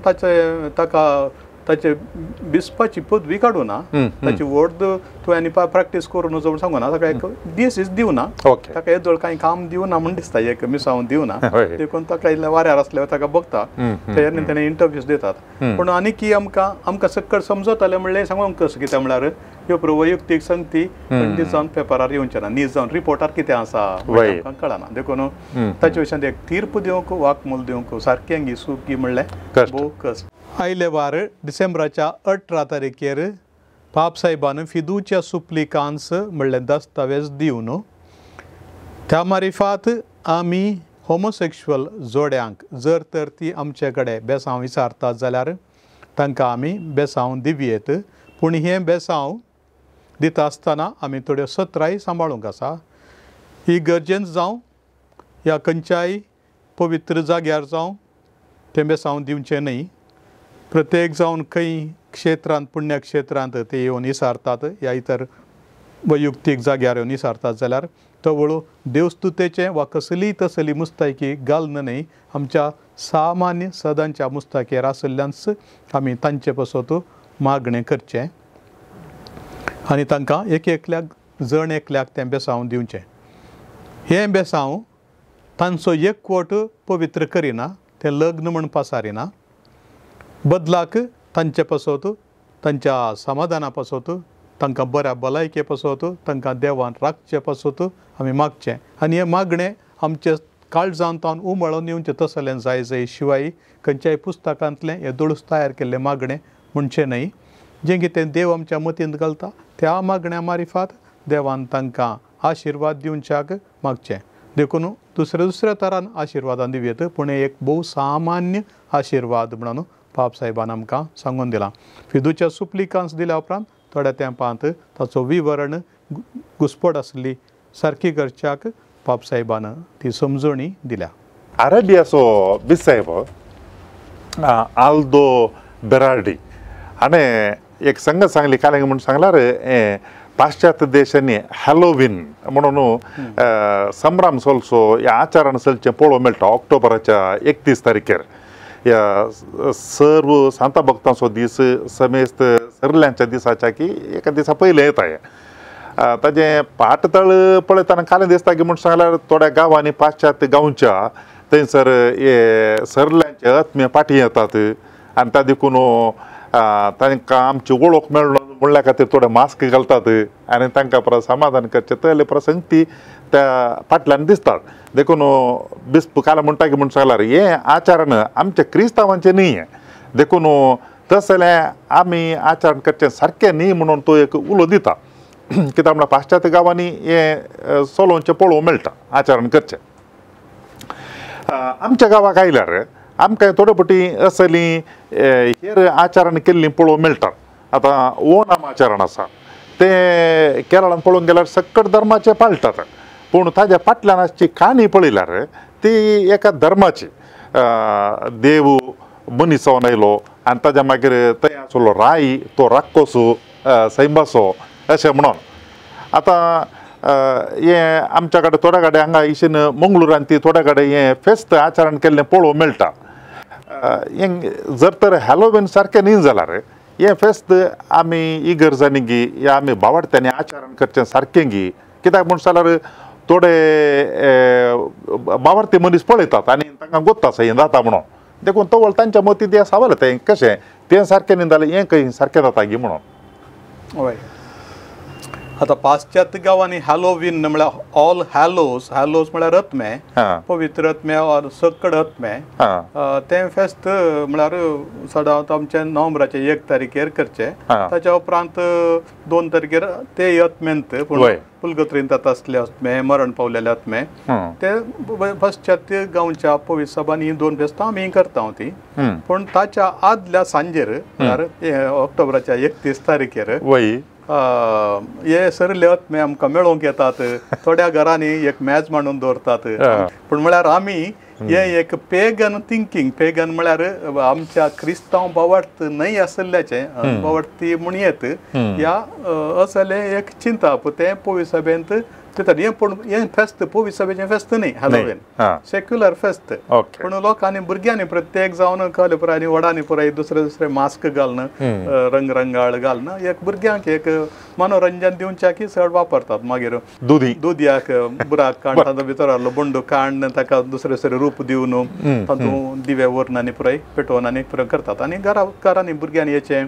ताचे बिस्पाची पदवी काडूना ताची वोट तुवें प्रॅक्टीस करून वचून सांगूना ताका एक दीस दिवना ताका येदोळ कांय काम दिवना म्हण दिसता एक मिसांव दिवना देखून ताका इल्ल्या वाऱ्यार आसल्यार ताका बघता तेन्ना तेणे इंटरव्यूज दितात पूण आनीक आमकां सकट समजतलें म्हणलें सांगूंक कशें कितें म्हळ्यार ह्यो वैयक्तीक संगती नीज जावन पेपरार येवचे ना नीज जावन रिपोर्टार कितें आसा आमकां कळना देखून ताचे विशयान एक तीर्प दिवंक वाकमूल दिवंक सारकें गी सूख गी म्हणलें भोव कश्ट आयले वार डिसेंबराच्या 18 तारखेर पाप साहेबान फिदुच्या सुप्लिकांस म्हणलें दस्तावेज दिवन त्या मारिफात आमी होमोसेक्शुअल जोड्यांक जर तर ती आमचे कडेन बेसांव विचारतात जाल्यार तांकां आमी बेसांव दिवयेत पूण हें बेसांव दिता आसतना आमी थोड्यो सत्राय सांबाळूंक आसा ही गरजेन जावं ह्या खंयच्याय पवित्र जाग्यार जावं तें बेसांव दिवचें न्ही प्रत्येक जावन खंय क्षेत्रांत पुण्यक्षेत्रांत ते येवन विसारतात या इतर वैयक्तीक जाग्यार येवन विसारतात जाल्यार तो वळू देवस्तुतेचें वा कसलीय तसली मुस्तायकी घालन न्ही आमच्या सामान्य सदांच्या मुस्ताकेर आसल्यानच आमी तांचे पासत मागणें करचें आनी तांकां एकल्याक जण एकल्याक तें बेसांव दिवचें हें बेसांव तांचो एकवट पवित्र करिना तें लग्न म्हण पासारिना बदलाक तांचे पासत तांच्या समाधाना पासत तांकां बऱ्या भलायके पासत तांकां देवान राखचे पासत आमी मागचें आनी हें मागणें आमचे काळजांतावन उमळून येवचें तसलें जाय शिवाय खंयच्याय पुस्तकांतलें हें दुरुस्त तयार केल्लें मागणें म्हणचें न्ही जें कितें देव आमच्या मतींत घालता त्या मागण्या मारिफात देवान तांकां आशिर्वाद दिवच्याक मागचें देखून दुसऱ्या तरान आशिर्वादां दिवयेत पूण एक भोव सामान्य आशिर्वाद म्हणून पाप साहेबान आमकां सांगून दिलां फिदुच्या सुप्लिकांस दिल्या उपरांत थोड्या तेंपांत ताचो विवरण घुसपट आसली सारकी करच्याक पाप साहेबान ती समजणी दिल्या अरेबियाचो बिसाहेब आल्दो बेरार्डी हाणें एक संगत सांगली काल म्हणून सांगल्यार पाश्चात्य देशांनी हॅलोविन म्हणून संभ्रम चलचो ह्या आचारान चलचें पळोवंक मेळटा ऑक्टोबराच्या 31 तारखेर ह्या सर्व सांता भक्तांचो दीस समेस्त सरल्यांच्या दिसाच्या की एका दिसा पयलें येता हें ताजें पाटतळ पळयतना कालें दिसता की म्हूण सांगल्यार थोड्या गांवांनी पाश्चात्य गांवच्या थंयसर हे सरल्यांचे आत्मीय पाठी येतात आनी त्या देखून तांकां आमची वळख मेळ्ळो म्हणल्या खातीर थोडे मास्क घालतात आनी तांकां परत समाधान करचे तले प्रसंगती त्या फाटल्यान दिसतात देखून बिस्प काल म्हणटा की म्हण सांगल्यार हे आचरण आमच्या क्रिस्तांवांचें न्ही हें देखून तस जाल्यार आमी आचरण करचें सारकें न्ही म्हणून तो एक उलो दिता कित्याक म्हळ्यार पाश्चात्य गांवांनी हें चलोवचें पळोवंक मेळटा आचरण करचें आमच्या गांवाक आयल्यार आमकां थोडे फावटी असलीं हेर आचरण केल्लीं पळोवंक मेळटात आतां ओणम आचरण आसा ते केरळान पळोवंक गेल्यार सकट धर्माचे पाळटात पूण ताज्या फाटल्यान आसची काणी पळयल्यार ती एका धर्माची देव मनीस जावन आयलो आनी ताज्या मागीर थंय आसलो राई तो राक्कोसो सैमासो अशें म्हणून आतां हे आमच्या कडेन थोड्या कडेन हांगा इशेन मंगळुरान ती थोड्या कडेन हें फेस्त आचरण केल्लें पळोवंक मेळटा हें जर तर हॅलोवीन सारकें न्ही जाल्यार हें फेस्त आमी इगर्जांनी गी या आमी भावार्थ्यांनी आचरण करचें सारकें गी कित्याक म्हण जाल्यार थोडे भावार्थी मनीस पळयतात आनी तांकां गोत्ता हें जाता म्हणून देखून तवळ तांच्या मती तें सावल तें कशें तें सारकें न्ही जाल्यार हें खंय सारकें जाता गी म्हणून हय आता पाश्चात्य गांवांनी हॅलोवीन म्हळ्यार ऑल हॅलोज म्हळ्यार रत्मे पवित्र रत्मे ऑर सकड रत्मे तें फेस्त म्हळ्यार सदांच आमचे नोव्हेंबराचे 1 तारखेर करचे ताच्या उपरांत 2 तारखेर ते यत्मेंत पुलगत्रीन जाता असले आत्मे मरण पावलेले आत्मे ते पाश्चात्य गांवच्या पवित्र सभांनी ही 2 फेस्तां आमी करता ती पूण ताच्या आदल्या सांजेर म्हळ्यार ऑक्टोबराच्या 31 तारखेर हे सरले आत्मे आमकां मेळोवंक येतात थोड्या घरांनी एक मॅच मांडून दवरतात पूण म्हळ्यार आमी हे एक पेगन थिंकींग पेगन म्हळ्यार आमच्या क्रिस्तांव भावार्थ न्हय आसल्याचे भावार्थी म्हणयेत ह्या असले एक चिंता ते पवित्र सभेंत हे पूण हें फेस्त पवित्र सभेचें फेस्त न्ही हॅलोवीन सेक्युलर फेस्त पूण लोकांनी भुरग्यांनी प्रत्येक जावन कळ्ळे पुराय आनी व्हडांनी पुराय दुसरे मास्क घालन रंगरंगाळ घालन एक भुरग्यांक एक मनोरंजन दिवच्या की चड वापरतात मागीर दुदयाक बुराक काडून तातूंत भितर आहलो बंडू काडून ताका दुसरे रूप दिवन तातूंत दिवे व्हरून आनी पुराय पेटोवन आनी पुराय करतात आनी घरांनी भुरग्यांनी हेचें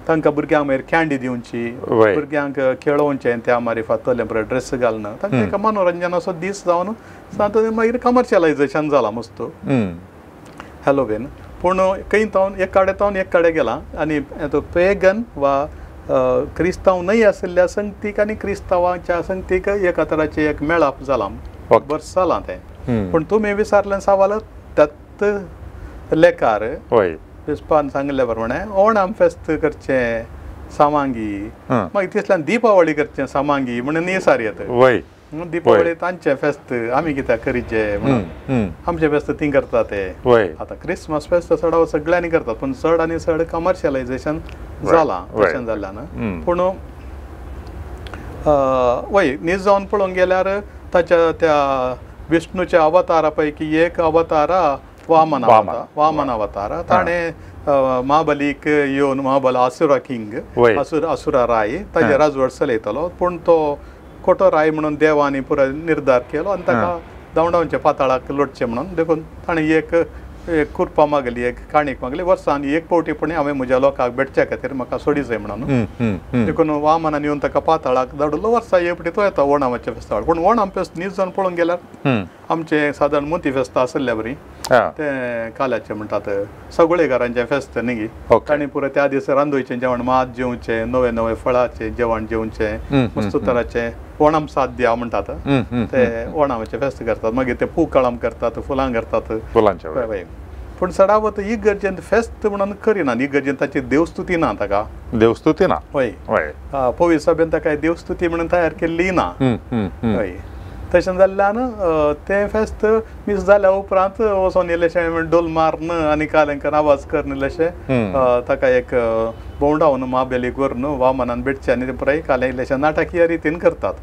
तांकां भुरग्यांक मागीर कॅन्डी दिवची भुरग्यांक खेळोवचें त्या मारिफात तले बरे ड्रेस घालन तांकां एक मनोरंजनाचो दीस जावन मागीर कमर्शियलायजेशन जाला मस्त हॅलोवीन पूण खंय तावन एक कडेन गेला आनी पेगन वा क्रिस्तांव न्हय आशिल्ल्या संगतीक आनी क्रिस्तांवांच्या संगतीक एका तराचें एक मेळप जालां वर्स जालां तें पूण तुमी विचारलें सवाल त्यात लेखार बिस्पान सांगले प्रमाणे ओणम फेस्त करचें सामांगी मागीर तितल्यान दिपावळी करचें सामांगी म्हणून निसार येता दिपावळी तांचे फेस्त आमी कित्याक करीचे म्हणून आमचे फेस्त ती करता ते आतां क्रिसमस फेस्त चड सगळ्यांनी करतात पूण चड आनी चड कमर्शियलायजेशन जालां तशें जाल्यान पूण वय न्हीज जावन पळोवंक गेल्यार ताच्या त्या विष्णूच्या अवतारा पैकी एक अवतारा वामन अवतार ताणें महाबलीक येवन महाबल असुरा किंग असुरा राय ताजे राजवट चलयतालो पूण तो खोटो राय म्हणून देवानी पुराय निर्धार केलो आनी ताका दवंडावचे पाताळाक लोटचें म्हणून देखून ताणें एक कुरपा मागली एक काणीक मागली वर्सान एक फावटीपणी हांवें म्हज्या लोकांक भेटच्या खातीर म्हाका सोडी जाय म्हणून देखून वामनान येवन ताका पाताळाक धाडलो वर्सा एक फावटी तो येता ओणमाच्या फेस्ताळ पूण ओणम फेस्त न्हीज जावन पळोवंक गेल्यार आमचे सादारण मोती फेस्त आसल्या बरी ते काल्याचे म्हणटात सगळे घरांचे फेस्त न्ही तांणी पुराय त्या दीस रांदोवचें जेवण मात जेवचें नवे फळाचें जेवण जेवचें मस्त तराचें ओणम साद्या म्हणटात ते ओणमाचे फेस्त करतात मागीर ते पूकळम करतात फुलां करतात पूण चडावत इगर्जेंत फेस्त म्हणून करिना इगर्जेंत ताची देवस्तुती ना ताका देवस्तुती ना हय पवित्र सभेन ताका देवस्तुती म्हणून तयार केल्ली ना हय तशें जाल्ल्यान तें फेस्त मीस जाल्या उपरांत वचोन इल्लेशें डोल मारन आनी कालेंकर आवाज करन इल्लेशें ताका एक भोंवडावन महाबलीक व्हरून वामनान भेटचें आनी तें पुराय कालें इल्लेशें नाटकीय रितीन करतात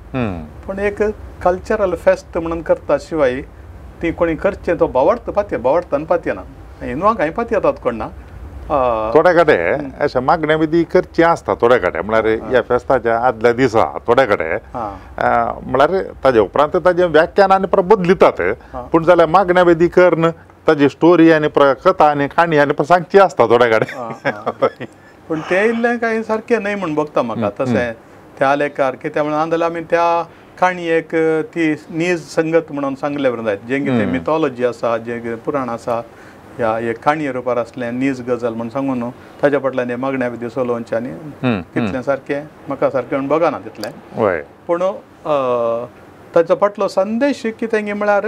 पूण एक कल्चरल फेस्त म्हणून करता शिवाय ती कोणी करचें तो भावार्थ पातये भावार्थान पातयना हिंदवांक हांवें पातयतात कोण ना थोड्या कडेन अशा मागण्या विधी करची आसता थोड्या कडेन म्हळ्यार ह्या फेस्ताच्या आदल्या दिसा थोड्या कडेन म्हळ्यार ताजे उपरांत ताजे व्याख्यान आनी बदलितात पूण जाल्यार मागण्या विधी करून ताजी स्टोरी आनी कथा आनी काणी आनी सांगची आसता थोड्या कडेन पूण ते इल्लें कांय सारकें न्हय म्हूण बघता म्हाका तशें त्या लेखार कित्याक म्हणून नाजाल्यार आमी त्या काणयेक ती नीज संगत म्हणून सांगले बरें जाय जें कितें मिथॉलॉजी आसा जें कितें पुराण आसा ह्या एक काणये रुपार असलें नीज गजल म्हणून सांगून न्हू ताच्या फाटल्यान हे मागण्या विधी सोलोवचें आनी तितलें सारकें म्हाका सारकें म्हूण बघना तितलें पूण ताचो फाटलो संदेश कितें गे म्हळ्यार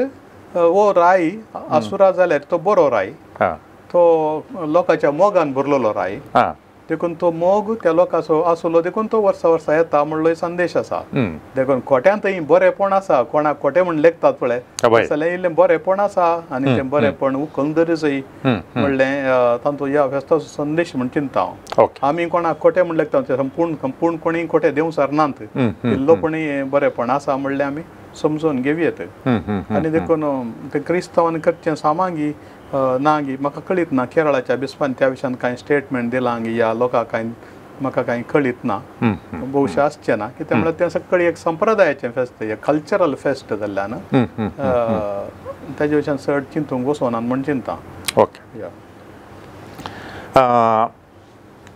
हो राय आसुरा जाल्यार तो बरो राय तो लोकांच्या मोगान भरलेलो राय देखून तो मोग त्या लोकांचो आसलो देखून तो वर्सा वर्सा येता म्हणलो संदेश आसा देखून खोट्यांतय बरेपण आसा कोणाक खोटें म्हण लेखतात पळय जाल्यार इल्लें बरेपण आसा आनी तें बरेपण उखलूंक दरीचय म्हणलें तांचो ह्या फेस्ताचो संदेश म्हण चिंता हांव आमी कोणाक खोटें म्हण लेखता तें संपूर्ण कोणी खोटें देव सारनात इल्लोपणी बरेपण आसा म्हणलें आमी समजून घेवयेत आनी देखून ते क्रिस्तांवान करचें सामांगी ना गी म्हाका कळीत ना केरळाच्या बिस्पान त्या विशयान कांय स्टेटमेंट दिलां गी ह्या लोकांक कांय म्हाका कांय कळीत ना भौशें आसचें ना कित्याक म्हळ्यार तें सगळें एक संप्रदायाचें फेस्त एक कल्चरल फेस्ट जाल्ल्यान तेजे विशयान चड चिंतूंक वचोना म्हण चिंता ओके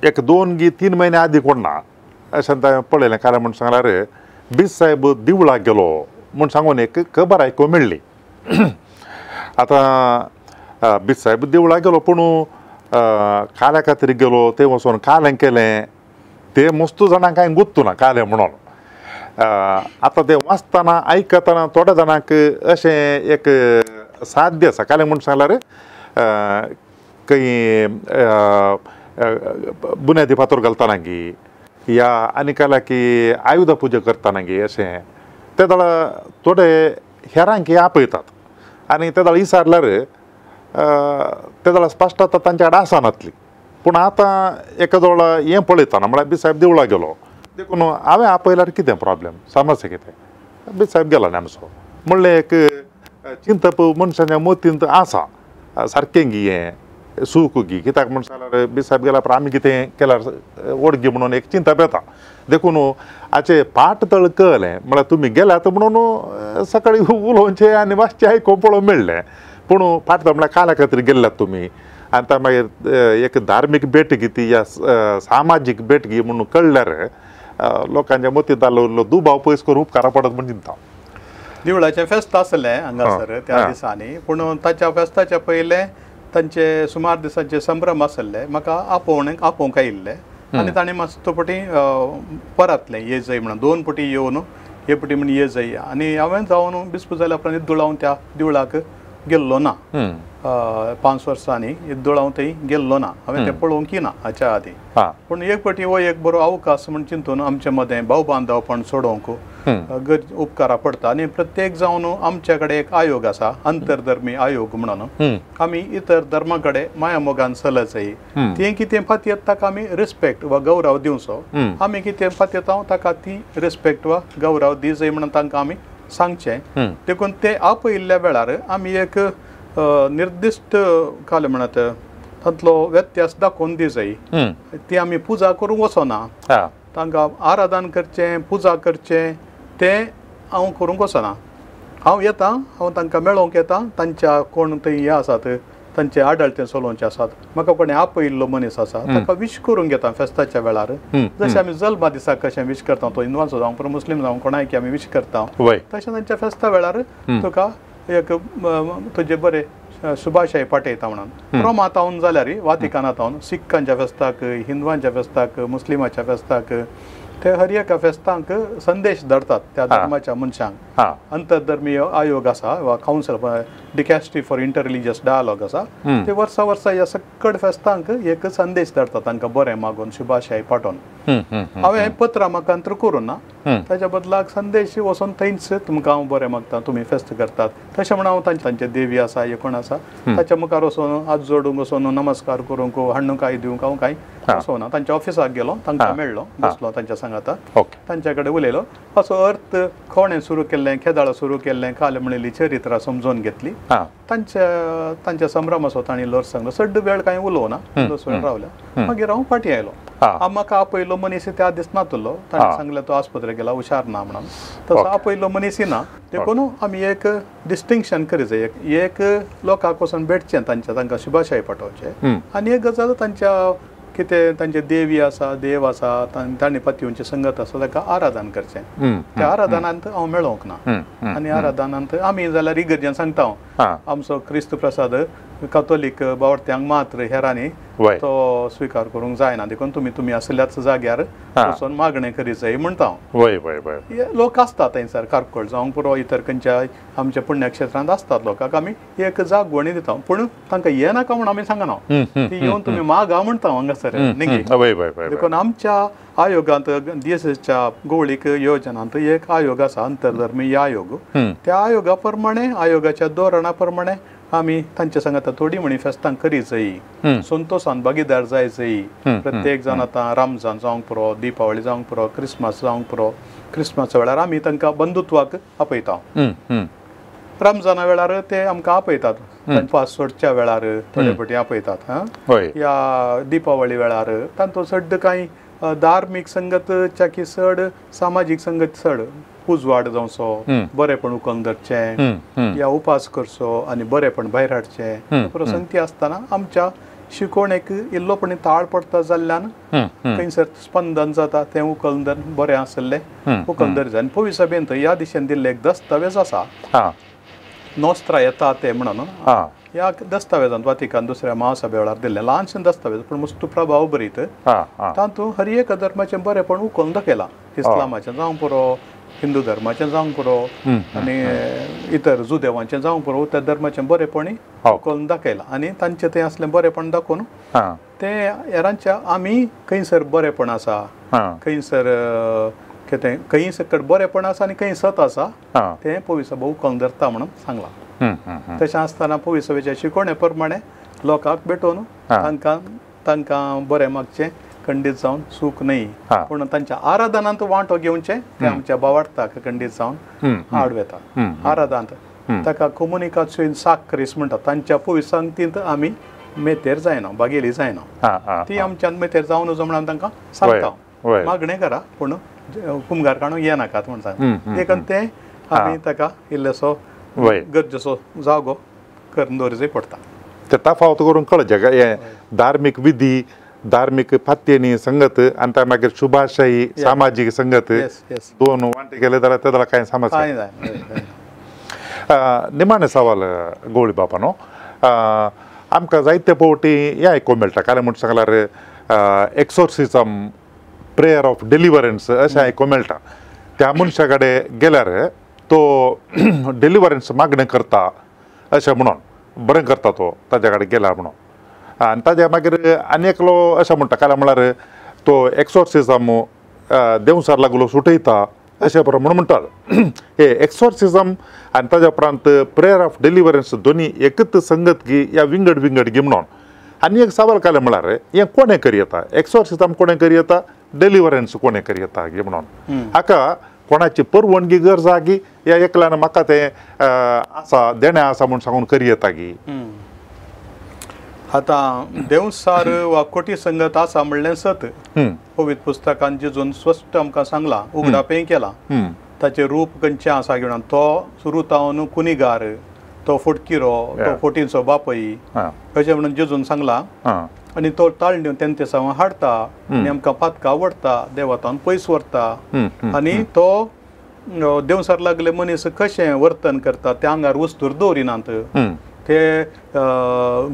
एक 2 की 3 म्हयने आदीं कोण ना अशें पळयलें कारण म्हण सांगल्यार बीस साहेब देवळाक गेलो म्हूण सांगून एक खबर आयकूंक मेळ्ळी आतां बीस साहेब देवळाक गेलो पूण काल्या खातीर गेलो ते वचून कालें केलें ते मस्तू जाणांक कांय गुत्तू ना कालें म्हणून आतां तें वाचतना आयकतना थोड्या जाणांक अशें एक साध्य आसा कालें म्हूण सांगल्यार खंय बुन्यादी फातर घालतना गी या आनी काल्यार की आयुध पुजा करतना गी अशें ते दाळ थोडे हेरांक आपयतात आनी ते दाळ विचारल्यार ते जाल्यार स्पश्टता तांचे कडेन आसनातली पूण आतां एका जवळ हें पळयतना म्हळ्यार बी साहेब देवळाक गेलो देखून हांवें आपयल्यार कितें प्रॉब्लेम समस्या कितें बी साहेब गेलो न्ही आमचो म्हणलें एक चिंतप मनशाच्या मतींत आसा सारकें गी हें सूख गी कित्याक म्हण सांगल्यार बी साहेब गेल्या उपरांत आमी कितें केल्यार ओडगी म्हणून एक चिंतप येता देखून हाचे फाट तळ कळ्ळें म्हळ्यार तुमी गेल्यात म्हणून सकाळीं उलोवचें आनी मातशें आयकूंक पळोवंक मेळ्ळें पूण फाट म्हळ्यार काल्या खातीर गेल्ल्यात तुमी आनी त्या मागीर एक धार्मीक भेटगी या सामाजीक भेटगी म्हणून कळल्यार लोकांच्या मतींत आसलो दुबाव पयस करून उपकारा पडत म्हण चिंता देवळाचें फेस्त आसलें हांगासर त्या दिसांनी पूण ताच्या फेस्ताच्या पयलें तांचे सुमार दिसांचे संभ्रम आसले म्हाका आपोवंक आयिल्ले आनी ताणें मातसो पटी परतलें येजय म्हणून 2 पटी येवन हे पटी म्हण येजय आनी हांवें जावन बिस्प जाल्या उपरांत इद्दुळावन त्या देवळाक गेल्लो ना 5 वर्सांनी इद्दुळावन थंय गेल्लो ना हांवें तें पळोवंक ना हाच्या आदीं पूण एक पटी हो एक बरो अवकाश म्हण चिंतून आमचे मदें भाव बांदवपण सोडोवंक उपकारा पडटा आनी प्रत्येक जावन आमचे कडेन एक आयोग आसा अंतरधर्मी आयोग म्हणून आमी इतर धर्मा कडेन माया मोगान चलचय तें कितें फात येता ताका आमी रिस्पेक्ट वा गौरव दिवचो आमी कितें फात येता ताका ती रिस्पेक्ट वा गौरव दिजय म्हणून तांकां आमी सांगचें देखून ते आपयिल्ल्या वेळार आमी एक निर्दिश्ट काल म्हणत तांतलो व्यत्यास दाखोवन दिजय ती आमी पुजा करूंक वचना तांकां आराधन करचें पुजा करचें तें हांव करूंक वचना हांव येता हांव तांकां मेळोवंक येता तांच्या कोण थंय हे आसात तांचे आडळते चलोवचे आसात म्हाका कोणें आपयिल्लो मनीस आसा ताका विश करूंक घेता फेस्ताच्या वेळार जशें आमी जल्मा दिसाक कशें विश करता तो हिंदवांचो जावं पूण मुस्लीम जावं कोणायकी आमी विश करता तशें तांच्या फेस्ता वेळार तुका एक तुजे बरें शुभाशय पाठयता म्हणून रोमांत हांव जाल्यार वातिकानांत हांव सिखांच्या फेस्ताक हिंदवांच्या फेस्ताक मुस्लिमाच्या फेस्ताक ते हर एका फेस्तांक संदेश धाडतात त्या धर्माच्या मनशांक अंतरधर्मीय आयोग आसा वा कावन्सिल डिकॅस्ट्री फॉर इंटररिलिजियस डायलॉग आसा ते वर्सा वर्सा ह्या सकट फेस्तांक एक संदेश धाडतात तांकां बरें मागून शुभाशय पाठोवन हांवें पत्रां म्हाका अंतर करूं ना ताच्या बदलाक संदेश वचून थंयच तुमकां हांव बरें मागता तुमी फेस्त करतात तशें म्हण हांव तांचे देवी आसा हे कोण आसा ताच्या मुखार वचून हात जोडूंक वचून नमस्कार करूंक हाडूंक कांय दिवंक हांव कांय बसोना तांच्या ऑफिसाक गेलो तांकां मेळ्ळो बसलो तांच्या सांगाता ओके तांच्या कडेन उलयलो असो अर्थ खोणें सुरू केल्लें खेदाळो सुरू केल्लें काल म्हणिल्ली चरित्रां समजून घेतली तांच्या संभ्रम असो तांणी इल्लो सांगलो सड्ड वेळ कांय उलोवना दोस वेळ रावल्या मागीर हांव फाटीं आयलो म्हाका आपयलो मनीस त्या दीस नातुरलो ताणें सांगलें तो आस्पत्रेक गेला हुशार ना म्हणून तसो आपयलो मनीस ना देखून आमी एक डिस्टिंक्शन करी जाय एक लोकांक वचून भेटचें तांकां शुभाशय पाठोवचें आनी एक गजाल तांच्या कितें तांचे देवी आसा देव आसा तांणी पत्यूंची संगत आसा ताका आराधन करचें त्या आराधनांत हांव मेळोंक ना आनी आराधनांत आमी जाल्यार इगर्जेन सांगता आमचो क्रिस्त प्रसाद कॅथोलीक बावडत्यांक मात्र हेरांनी तो स्विकार करूंक जायना देखून तुमी आसल्याच जाग्यार वचून मागणें करी जाय म्हणटा हांव लोक आसतात थंयसर कारकोळ जावंक पुरो इतर खंयच्या आमच्या पुण्यक्षेत्रांत आसतात लोकांक आमी एक जागवणी दिता पूण तांकां हे नाका म्हूण आमी सांगना ती येवन तुमी मागा म्हणटा हांगासर देखून आमच्या आयोगांत DSSच्या गवळीक योजनांत एक आयोग आसा अंतरधर्मीय आयोग त्या आयोगा प्रमाणे आयोगाच्या धोरणा प्रमाणे आमी तांचे सांगता थोडी मॅनिफेस्टां करी जायी संतोशान भागीदार जाय जायी प्रत्येक जाण आतां रामजान जावंक पुरो दिपावळी जावंक पुरो क्रिस्मस जावंक पुरो क्रिस्मसा वेळार आमी तांकां बंधुत्वाक आपयता रमजाना वेळार ते आमकां आपयतात फास सोडच्या वेळार थोडे फावटी आपयतात या दिपावळी वेळार तांचो चड कांय धार्मीक संगतच्या की चड सामाजीक संगत चड उजवाड जावचो बरेपण उखलून धरचें या उपास करचो आनी बरेपण भायर हाडचें प्रसंगती आसतना आमच्या शिकोवणेक इल्लोपणी ताळ पडटा जाल्ल्यान खंयसर स्पंदन जाता तें उखलून धरून बरें आसलें उखलून धरचें आनी पवित्र सभेन ह्या दिशेन दिल्लें एक दस्तावेज आसा नोस्त्रा येता ते म्हणून ह्या दस्तावेजांत वातिकान दुसऱ्या महासभे वेळार दिल्लें ल्हानशें दस्तावेज पूण मस्तू प्रभाव बरीत तातूंत हर एक धर्माचें बरेपण उखलून दाखयलां इस्लामाचें जावंक पुरो हिंदू धर्माचें जावंक पुरो आनी इतर जुदेवांचें जावंक पुरो त्या धर्माचें बरेपणी उखलून दाखयलां आनी तांचें तें असलें बरेपण दाखोवन तें हेरांच्या आमी खंयसर बरेपण आसा खंयसर कितें खंय सकट बरेपण आसा आनी खंय सत आसा तें पवित्र सभा उखलून धरता म्हणून सांगलां तशें आसतना पवित्र सभेच्या शिकोवणे प्रमाणे लोकांक भेटोवन तांकां बरें मागचें खंडीत जावन सूख न्हय पूण तांच्या आराधनांत वांटो घेवचें तें आमच्या बावार्थाक खंडीत जावन आड वेता आराधनांत ताका कम्युनिकाच्यो साखरीस म्हणटा तांच्या पवित्र संगतींत आमी मेतेर जायना बागेली जायना ती आमच्यान मेतेर जावन नजो म्हणून तांकां सांगता मागणें करा पूण कुमगार काणूक येनाकात म्हण सांगता देखून तें आमी ताका इल्लोसो गरजेचो जागो करून दवरचो पडटा ते तफावत करून कळचें हे धार्मीक विधी धार्मीक फात्येनी संगत आनी त्या मागीर शुभाशयी सामाजीक संगत दोन वांटे केले जाल्यार तें कांय समस्या निमाणे सवाल गवळी बापा न्हू आमकां जायते फावटी हें आयकूंक मेळटा कांय म्हणून सांगल्यार एक्सोर्सिजम प्रेयर ऑफ डिलिव्हरन्स अशें आयकूंक मेळटा त्या मनशा कडेन गेल्यार तो डिलिव्हरन्स मागणें करता अशें म्हणून बरें करता तो ताज्या कडेन गेला म्हणून आनी ताज्या मागीर आनी एकलो अशें म्हणटा काय म्हणल्यार तो एक्सोर्सिजम देवसार लागलो सुटयता अशें बरो म्हणून म्हणटात हे एक्सोर्सिजम आनी ताज्या उपरांत प्रेयर ऑफ डिलिव्हरन्स दोनी एकच संगत घे या विंगड घे म्हणून आनी एक सवाल केलें म्हळ्यार हें कोणें करी येता एक्सोर्सिजम कोणें करी येता डिलिव्हरन्स कोणें करी येता गे म्हणून हाका कोणाची परवानगी गरजा गी या एकल्यान म्हाका तें आसा देणें आसा म्हूण सांगून करी येता गी आतां देवसार वा कोटी संगत आसा म्हणलें सत पवित्र पुस्तकान जेजून स्पश्ट आमकां सांगलां उगडापें केलां ताचें रूप खंयचें आसा घेवन तो सुरूतावन कुनिगार तो फोटकिरो तो फोटींचो बापय अशें म्हणून जेजून सांगलां आनी तो ताळण्यो तेंते सावन हाडटा आनी आमकां पातकां आवडटा देवातान पयस व्हरता आनी तो देवसार लागले मनीस कशें वर्तन करता त्या आंगार वस्तूर दवरिनात ते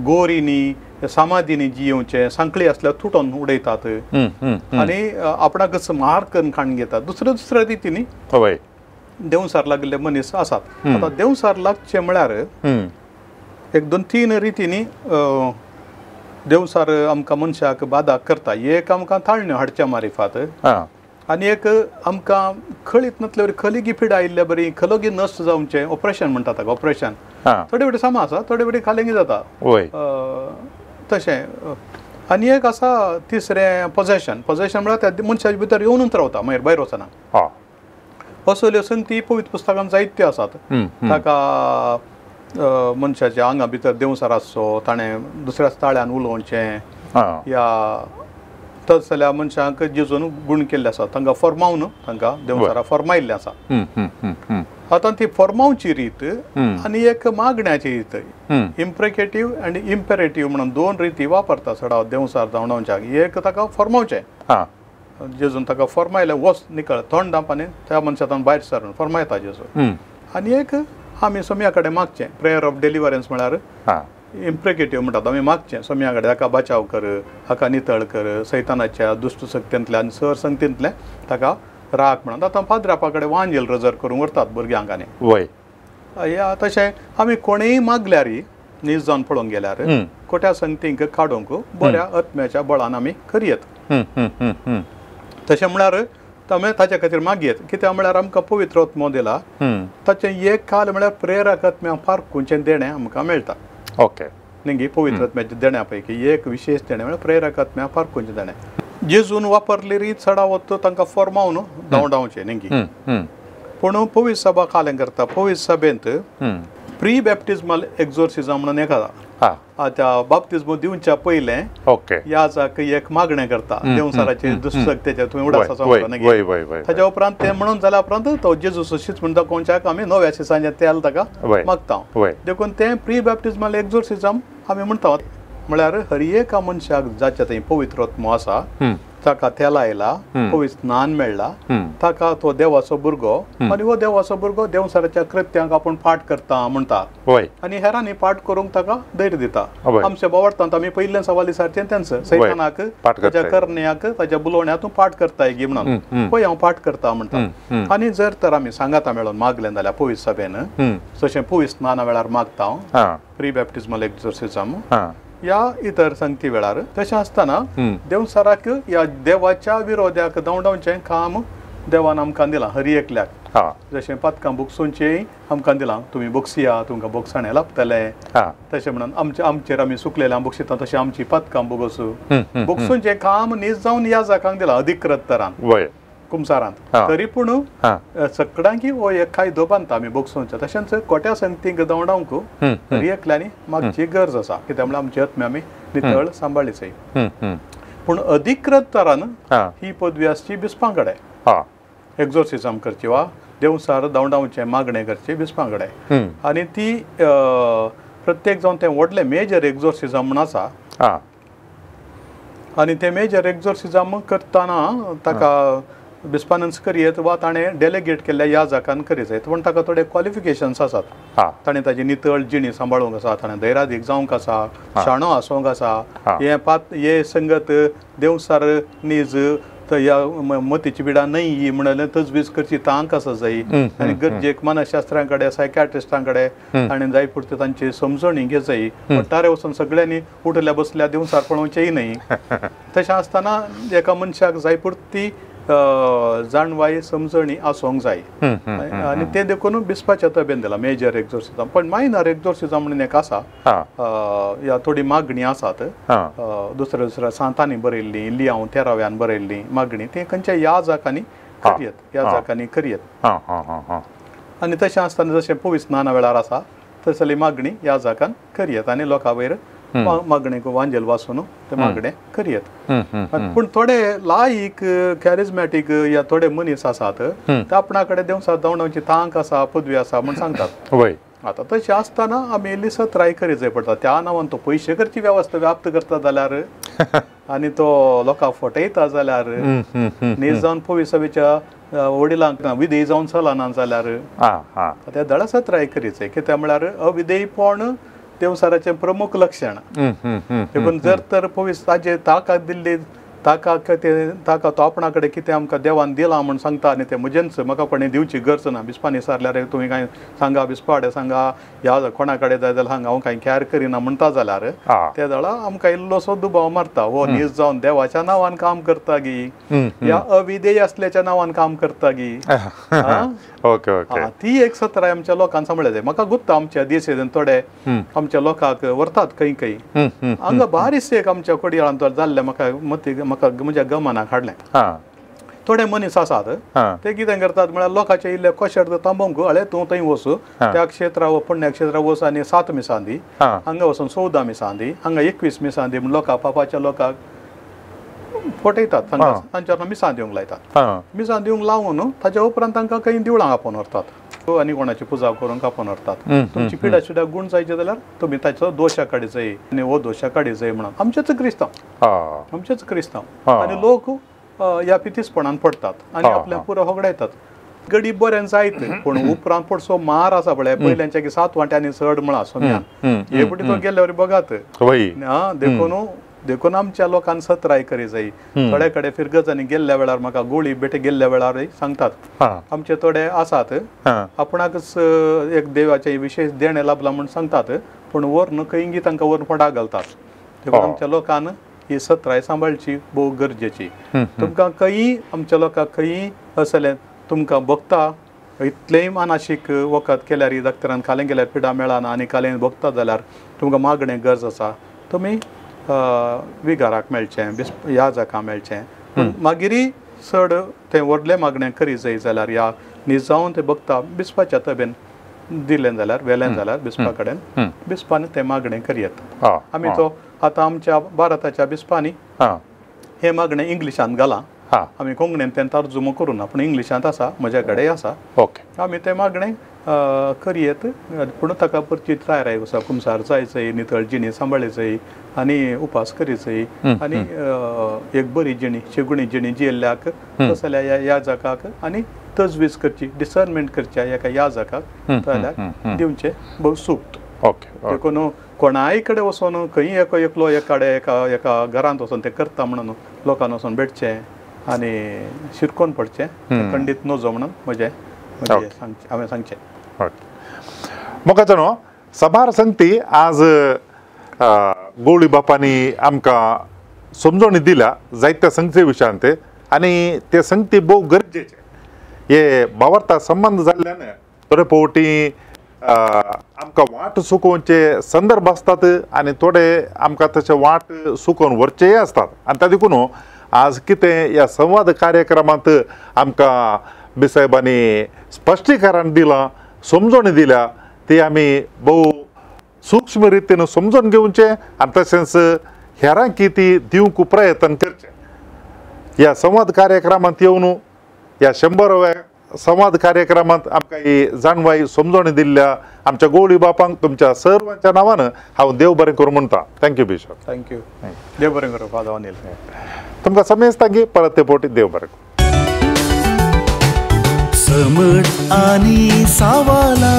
गोरीनी समाधीनी जियोवचे सांकळी आसल्यार तुटोवन उडयतात आनी आपणाक मार करून खाण घेतात दुसऱ्या रितीनी देवसार लागले मनीस आसात आतां देवसार लागचे म्हळ्यार एक दोन तीन रितीनी देवसार आमकां मनशाक बाधा करता एक आमकां ताळण्यो हाडच्या मारिफात आनी एक आमकां खळीत नातल्यार खली गिफीड आयिल्ल्या बरी खलोगी नश्ट जावचें ऑपरेशन म्हणटा ताका ऑपरेशन थोडे फावटी सामा आसा थोडे फावटी खालेंगी जाता तशें आनी एक आसा तिसरें पोजेशन म्हळ्यार त्या मनशाच्या भितर येवनूच रावता मागीर भायर वचना असल्यो संगती पवित्र पुस्तकांत जायत्यो आसात ताका मनशाच्या आंगा भितर देवसार आसचो ताणें दुसऱ्या ताळ्यान उलोवचें या तस जाल्यार मनशांक जेजून गुण केल्ले आसा तांकां फॉर्मावन तांकां देवसारा फॉर्मायिल्लें आसा आतां ती फॉर्मावची रीत आनी एक मागण्याची रीत इम्प्रिकेटीव आनी इम्पेरेटीव म्हणून दोन रिती वापरता सडाव देवसार धांवडावच्याक एक ताका फॉर्मावचें जेजून ताका फॉर्मायलें वच निकळ तोंड दांपानी त्या मनशांतल्यान भायर सरून फॉर्मायता जेजू आनी एक आमी सोम्या कडेन मागचें प्रेयर ऑफ डेलिव्हरन्स म्हळ्यार इम्प्रिकेटीव म्हणटात आमी मागचें सोम्या कडेन हाका बचाव कर हाका नितळ कर सैतानाच्या दुश्ट शक्तींतल्यान सर संगतींतले ताका राख म्हणून आतां पाद्रापा कडेन वांजेल रजर करूंक व्हरतात भुरग्यांक आनी या तशें आमी कोणेय मागल्यार नीज जावन पळोवंक गेल्यार खोट्या संगतींक काडूंक बऱ्या आत्म्याच्या बळान आमी करयेत तशें म्हळ्यार आमी ताचे खातीर मागयेत कित्याक म्हळ्यार आमकां पवित्र आत्मो दिला ताचें एक काल म्हळ्यार प्रेरक आत्म्याक पारखुचें देणें आमकां मेळटा न्ही पवित्र आत्म्याच्या देण्या पैकी एक विशेष देणें म्हळ्यार प्रेरक आत्म्याक पारखुचें देणें जेजून वापरली रीत सडा वत तांकां फॉर्मावन धांवडावचें न्ही पूण पवित्र सभा कालें करता पवित्र सभेंत प्री बॅप्टिजमल एक्झॉर्सिझम म्हणून एक आसा आतां बाप्तिस्म दिवच्या पयलें याजाक एक मागणें करता देवसाराचे दुश्टशक्तीचे तुवें उडासा ताच्या उपरांत तें म्हणून जाल्या उपरांत तो जेजू सशीच म्हणटा कोणच्याक आमी नव्या शिसांचें तेल ताका मागता देखून तें प्री बॅप्टिजमल एक्झॉर्सिझम आमी म्हणटा म्हळ्यार हर एका मनशाक जाच्या थंय पवित्र आत्मो आसा ताका तेल आयला पवित्र स्नान मेळ्ळा ताका तो देवाचो भुरगो आनी हो देवाचो भुरगो देवसाराच्या कृत्यांक आपूण पाठ करता म्हणटा आनी हेरांनी पाठ करूंक ताका धैर्य दिता आमच्या बोवार्थांत आमी पयलें सवाल विचारचें तेंच सैतानाक ताच्या करण्याक ताच्या बुलोवण्याक तूं पाठ करताय गी म्हणून पळय हांव पाठ करता म्हणटा आनी जर तर आमी सांगाता मेळोन मागलें जाल्यार पवित्र सभेन जशें पवित्र स्नाना वेळार मागता हांव प्री बॅप्टिजमल एक्झॉर्सिझम या इतर संगती वेळार तशें आसतना देवसाराक या देवाच्या विरोध्याक धांवडावचें काम देवान आमकां दिलां हर एकल्याक जशें पदकां बुकसूंचेय आमकां दिलां तुमी बुकसिया तुमकां बुकसाणें लाभतलें तशें म्हणून आमचेर आमी सुकलेल्या बुकसिता तशें आमची पदकां बुकसू बुकसूंचें काम नीज जावन याजकांक दिलां अधिकृत तरान कुमसारांत तरी पूण सगळ्यांक हो एक कायदो बांदता आमी बुकसूंचो तशेंच खोट्या संगतींक धांवडावंक हर एकल्यांनी मागची गरज आसा कित्याक म्हळ्यार आमची आत्म्या आमी नितळ सांबाळली जाय पूण अधिकृत तरान ही पदवी आसची बिस्पां कडेन एक्झॉर्सिझम करची वा देवसार धांवडावचें मागणें करचें बिस्पां कडेन आनी ती प्रत्येक जावन तें व्हडलें मेजर एक्झॉर्सिझम म्हूण आसा आनी तें मेजर एक्झॉर्सिझम करतना ताका बिस्पानन्स करीत वा ताणें डेलिगेट केल्ल्या याजकान करी जायत पूण ताका थोडे क्वॉलिफिकेशन्स आसात ताणें ताची नितळ जिणी सांबाळूंक आसा ताणें धैर्यादीक जावंक आसा शाणो आसूंक आसा हे संगत देवसार नीज ह्या मतीची पिडा न्हय म्हणलें तजवीज करची तांक आसा जाय आनी गरजेक मनशास्त्रां कडेन सायकॅट्रिस्टां कडेन ताणें जाय पुरते तांची समजणी घेत जाय पट्टारे वचून सगळ्यांनी उठल्या बसल्या देवसार पळोवचेंय न्हय तशें आसतना एका मनशाक जाय पुरती जाणवाय समजणी आसूंक जाय आनी तें देखून बिस्पाच्या तब्यान दिला मेजर एक्झॉर्सिझम पण मायनर एक्झॉर्सिझम म्हणून एक आसा ह्या थोडी मागणी आसात दुसऱ्या सांतांनी बरयल्ली लियाव 13व्यान बरयल्ली मागणी ती खंयच्या याजकांनी करयत आनी तशें आसतना जशें पवित्र स्नाना वेळार आसा तसली मागणी याजकान करयत आनी लोकां वयर मागणेक वांजेल वाचून ते मागणें करयत पूण थोडे लायक कॅरिझमॅटीक या थोडे मनीस आसात ते आपणा कडेन देवसार धांवडावची तांक आसा पदवी आसा म्हूण सांगतात आतां तशें आसतना आमी इल्लीसो ट्राय करीत जाय पडटा त्या नांवान तो पयशे करची वेवस्था व्याप्त करता जाल्यार आनी तो लोकांक फटयता जाल्यार न्ही जावन पवित्र सभेच्या वडिलांक विधेय जावन चलना जाल्यार त्या दळासा ट्राय करीत जाय कित्याक म्हळ्यार अविधेयपण देवसाराचें प्रमुख लक्षण देखून जर तर पवित्र ताजे ताका दिल्ली ताका तो आपणा कडेन कितें आमकां देवान दिलां म्हूण सांगता आनी तें म्हजेंच म्हाका कोणें दिवची गरज ना. बिस्पांनी सारल्यार तुमी कांय सांगा बिस्पाडे सांगा ह्या कोणा कडेन जाय जाल्यार हांगा हांव कांय कॅर करिना म्हणटा जाल्यार त्या वेळा आमकां इल्लोसो दुबाव मारता. हो नीज जावन देवाच्या नांवान काम करता गी या अविधेय असल्याच्या नांवान काम करता गी. ती एक सत्राय आमच्या लोकांक सांबाळल्या जाय. म्हाका गुत्ता आमच्या देशेन थोडे आमच्या लोकांक व्हरतात खंय खंय हांगा बारीकशे एक आमच्या कोडयाळांत जाल्ले म्हाका म्हज्या गमनाक हाडलें. थोडे मनीस आसात ते कितें करतात म्हळ्यार लोकांचे इल्ले कोशेर तांबोंक हळे तूं थंय वच त्या क्षेत्रार पुण्य क्षेत्रार वच आनी 7 मिसां दी हांगा वचून 14 मिसां दी हांगा 21 मिसां दी म्हण लोकां पापाच्या लोकांक फटयतात तांच्या मिसां दिवंक लायतात. मिसां दिवंक लावन ताच्या उपरांत तांकां खंय देवळांक आपोवन व्हरतात आनी कोणाची पुजा करूंक आपोवन व्हरतात. तुमची पिड्या शिड्या गुण जायचे जाल्यार तुमी ताचो दोशा काडी जाय आनी हो दोशा काडी जाय म्हणून आमचेच क्रिस्तांव आनी लोक ह्या पितीसपणान पडतात आनी आपल्या पुरो होगडायतात. गडी बरें जायत पूण उपरांत पडसो मार आसा पळय पयल्यांच्या 7 वांट्यांनी चड म्हणा सोम्यान हे पटी तो गेल्यावर बगात देखून आमच्या लोकांक सत्राय करी जाय. थोडे कडेन फिरगजांनी गेल्ल्या वेळार म्हाका गोळी बेटे गेल्ल्या वेळार सांगतात आमचे थोडे आसात आपणाकच एक देवाचे विशेष देणे लाभला म्हूण सांगतात पूण व्हरून खंयी तांकां व्हरून फडाक घालतात. देखून आमच्या लोकांन ही सत्राय सांबाळची भोव गरजेची. तुमकां खंयी आमच्या लोकांक खंयी असलें तुमकां भोगता इतलेय मानसीक वखद केल्यार डॉक्टरान कालें गेल्यार पिडा मेळना आनी कालें भोगता जाल्यार तुमकां मागणें गरज आसा. तुमी विगाराक मेळचें ह्या जाका मेळचें मागीर चड तें व्हडलें मागणें करी जाय जाल्यार ह्या निजावन तें भोगता बिस्पाच्या तबेन दिलें जाल्यार वेलें जाल्यार बिस्पा कडेन बिस्पान तें मागणें करयेत. आमी तो आतां आमच्या भारताच्या बिस्पांनी हें मागणें इंग्लिशांत घालां. आमी कोंकणीन तें तर्जुमो करूना पूण इंग्लिशांत आसा म्हज्या कडेन आसा. आमी तें मागणें करयेत पूण ताका परची तयाराय आसा. कुमसार जायचंय नितळ जिणी सांबाळली जाय आनी उपास करी जाय आनी एक बरी जिणी शेगुणी जिणी जियेल्ल्याक तसल्या ह्या जाकाक आनी तजवीज करची डिसर्नमेंट करच्या एका ह्या जाकाक जाल्यार दिवचें भोव सूक्त. देखून कोणाय कडेन वचून खंय एकलो एकाडे एका घरांत वचून तें करता म्हणून लोकांक वचून भेटचें आनी शिरकोन पडचें खंडीत नजो म्हणून म्हजें हांवें सांगचें. म्हाका जाणो सभार सांगती आज गवळी बापांनी आमकां समजोवणी दिल्या जायत्या संगती विशयांत आनी ते संगती भोव गरजेचे. हे भावार्था संबंध जाल्ल्यान थोडे फावटी आमकां वाट चुकोवचे संदर्भ आसतात आनी थोडे आमकां तशे वाट चुकोवन व्हरचेय आसतात. आनी ताका लागून आज कितें ह्या संवाद कार्यक्रमांत आमकां बिसायबांनी स्पश्टीकरण दिलां समजोवणी दिल्या ती आमी भोव सूक्ष्म रितीन समजून घेवचें आनी तशेंच हेरांकी ती दिवंक प्रयत्न करचे. ह्या संवाद कार्यक्रमांत येवन ह्या 100व्या संवाद कार्यक्रमांत आमकां ही जाणवाई समजोवणी दिल्ल्या आमच्या गवळी बापांक तुमच्या सर्वांच्या नांवान हांव देव बरें करूं म्हणटा. Thank you bishop. थँक्यू. देव बरें करूं फादर अनिल. तुमकां समेज तांगी परत ते पोटी देव बरें करूं. समट आनी सावाला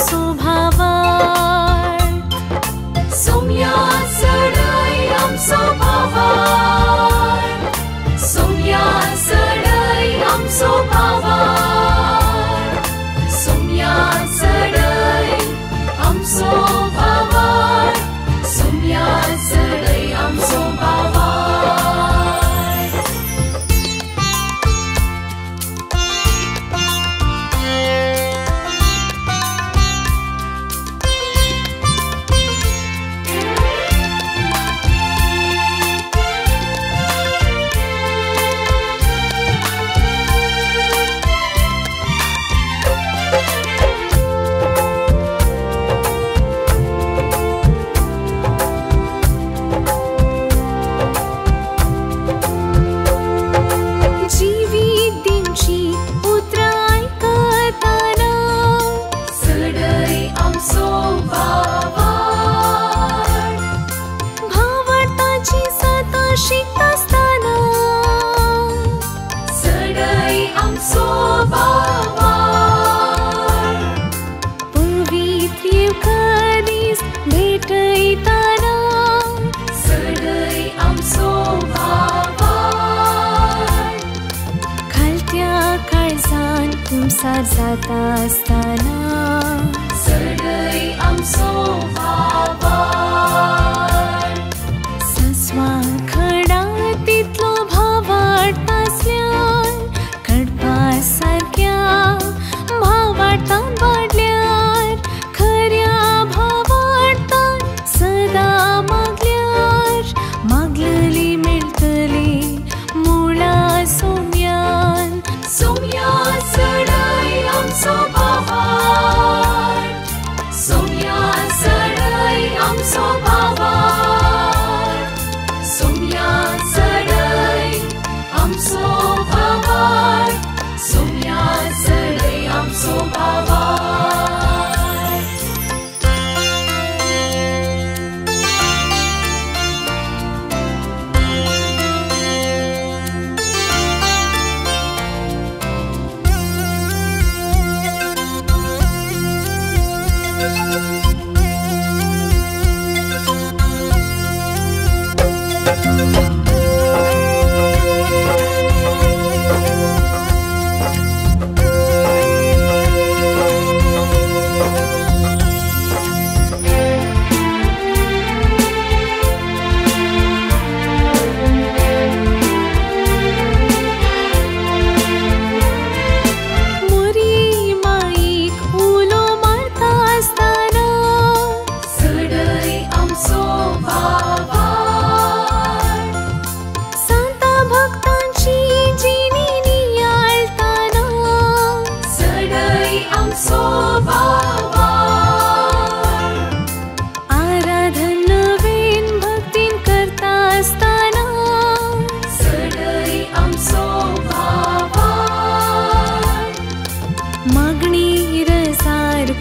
आमचो भावार सोम्या चढय आमचो भावार सोम्या चढय आमचो भावार सोम्या चढय आमचो भावार सोम्या चढय आमचो भावार जाता असताना चढय आमचो भावार सस्वा खडा तितलो भावार्थ आसल्यान कडपा सारक्या भावार्थान वाडल्यार खऱ्या भावार्थान सदा मागल्यार मागलेली मेळटली मुळा सोम्यान सोम्या चढय आमचो भावार सोम्या चढय आमचो भावार सोम्या चढय आमचो भावार सोम्या चढय आमचो भावार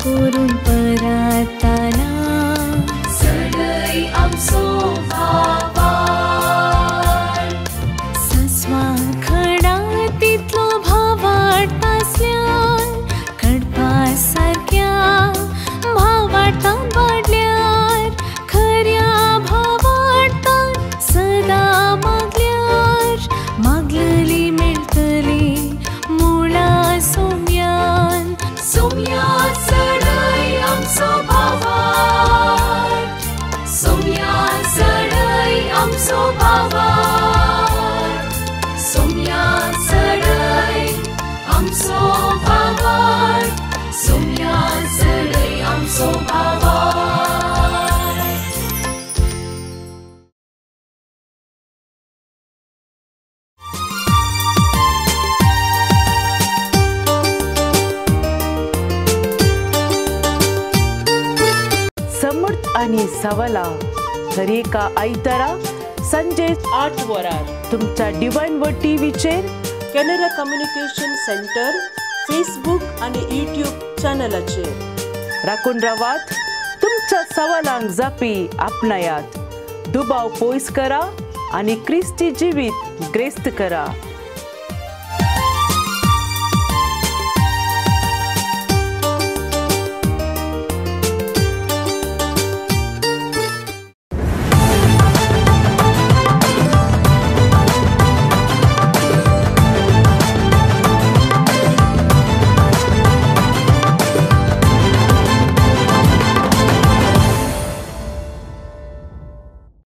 करून परताना चढय आमचो भावार सस्वा खडा तितलो भावार्थ आसल्यान कडपा सारक्या भावार्थान वाडल्यार खऱ्या भावार्थान सदा मागल्यार मागलेली मेळटली मुळा सोम्यान सोम्या चढय आमचो भावार सोम्या चढय आमचो भावार सोम्या चढय आमचो भावार सोम्या चढय आमचो भावार समर्थ आणि सवाला हर एका आयतारा संजे 8 वरार तुमच्या डिवाइन वर्ड टीव्हीचेर कॅनरा कम्युनिकेशन सेंटर फेसबुक आणि यूट्यूब चॅनलाचेर राखून रावात तुमच्या सवालांक जापी आपणायात दुबाव पयस करा आणि ख्रिस्ती जिवीत ग्रेस्त करा.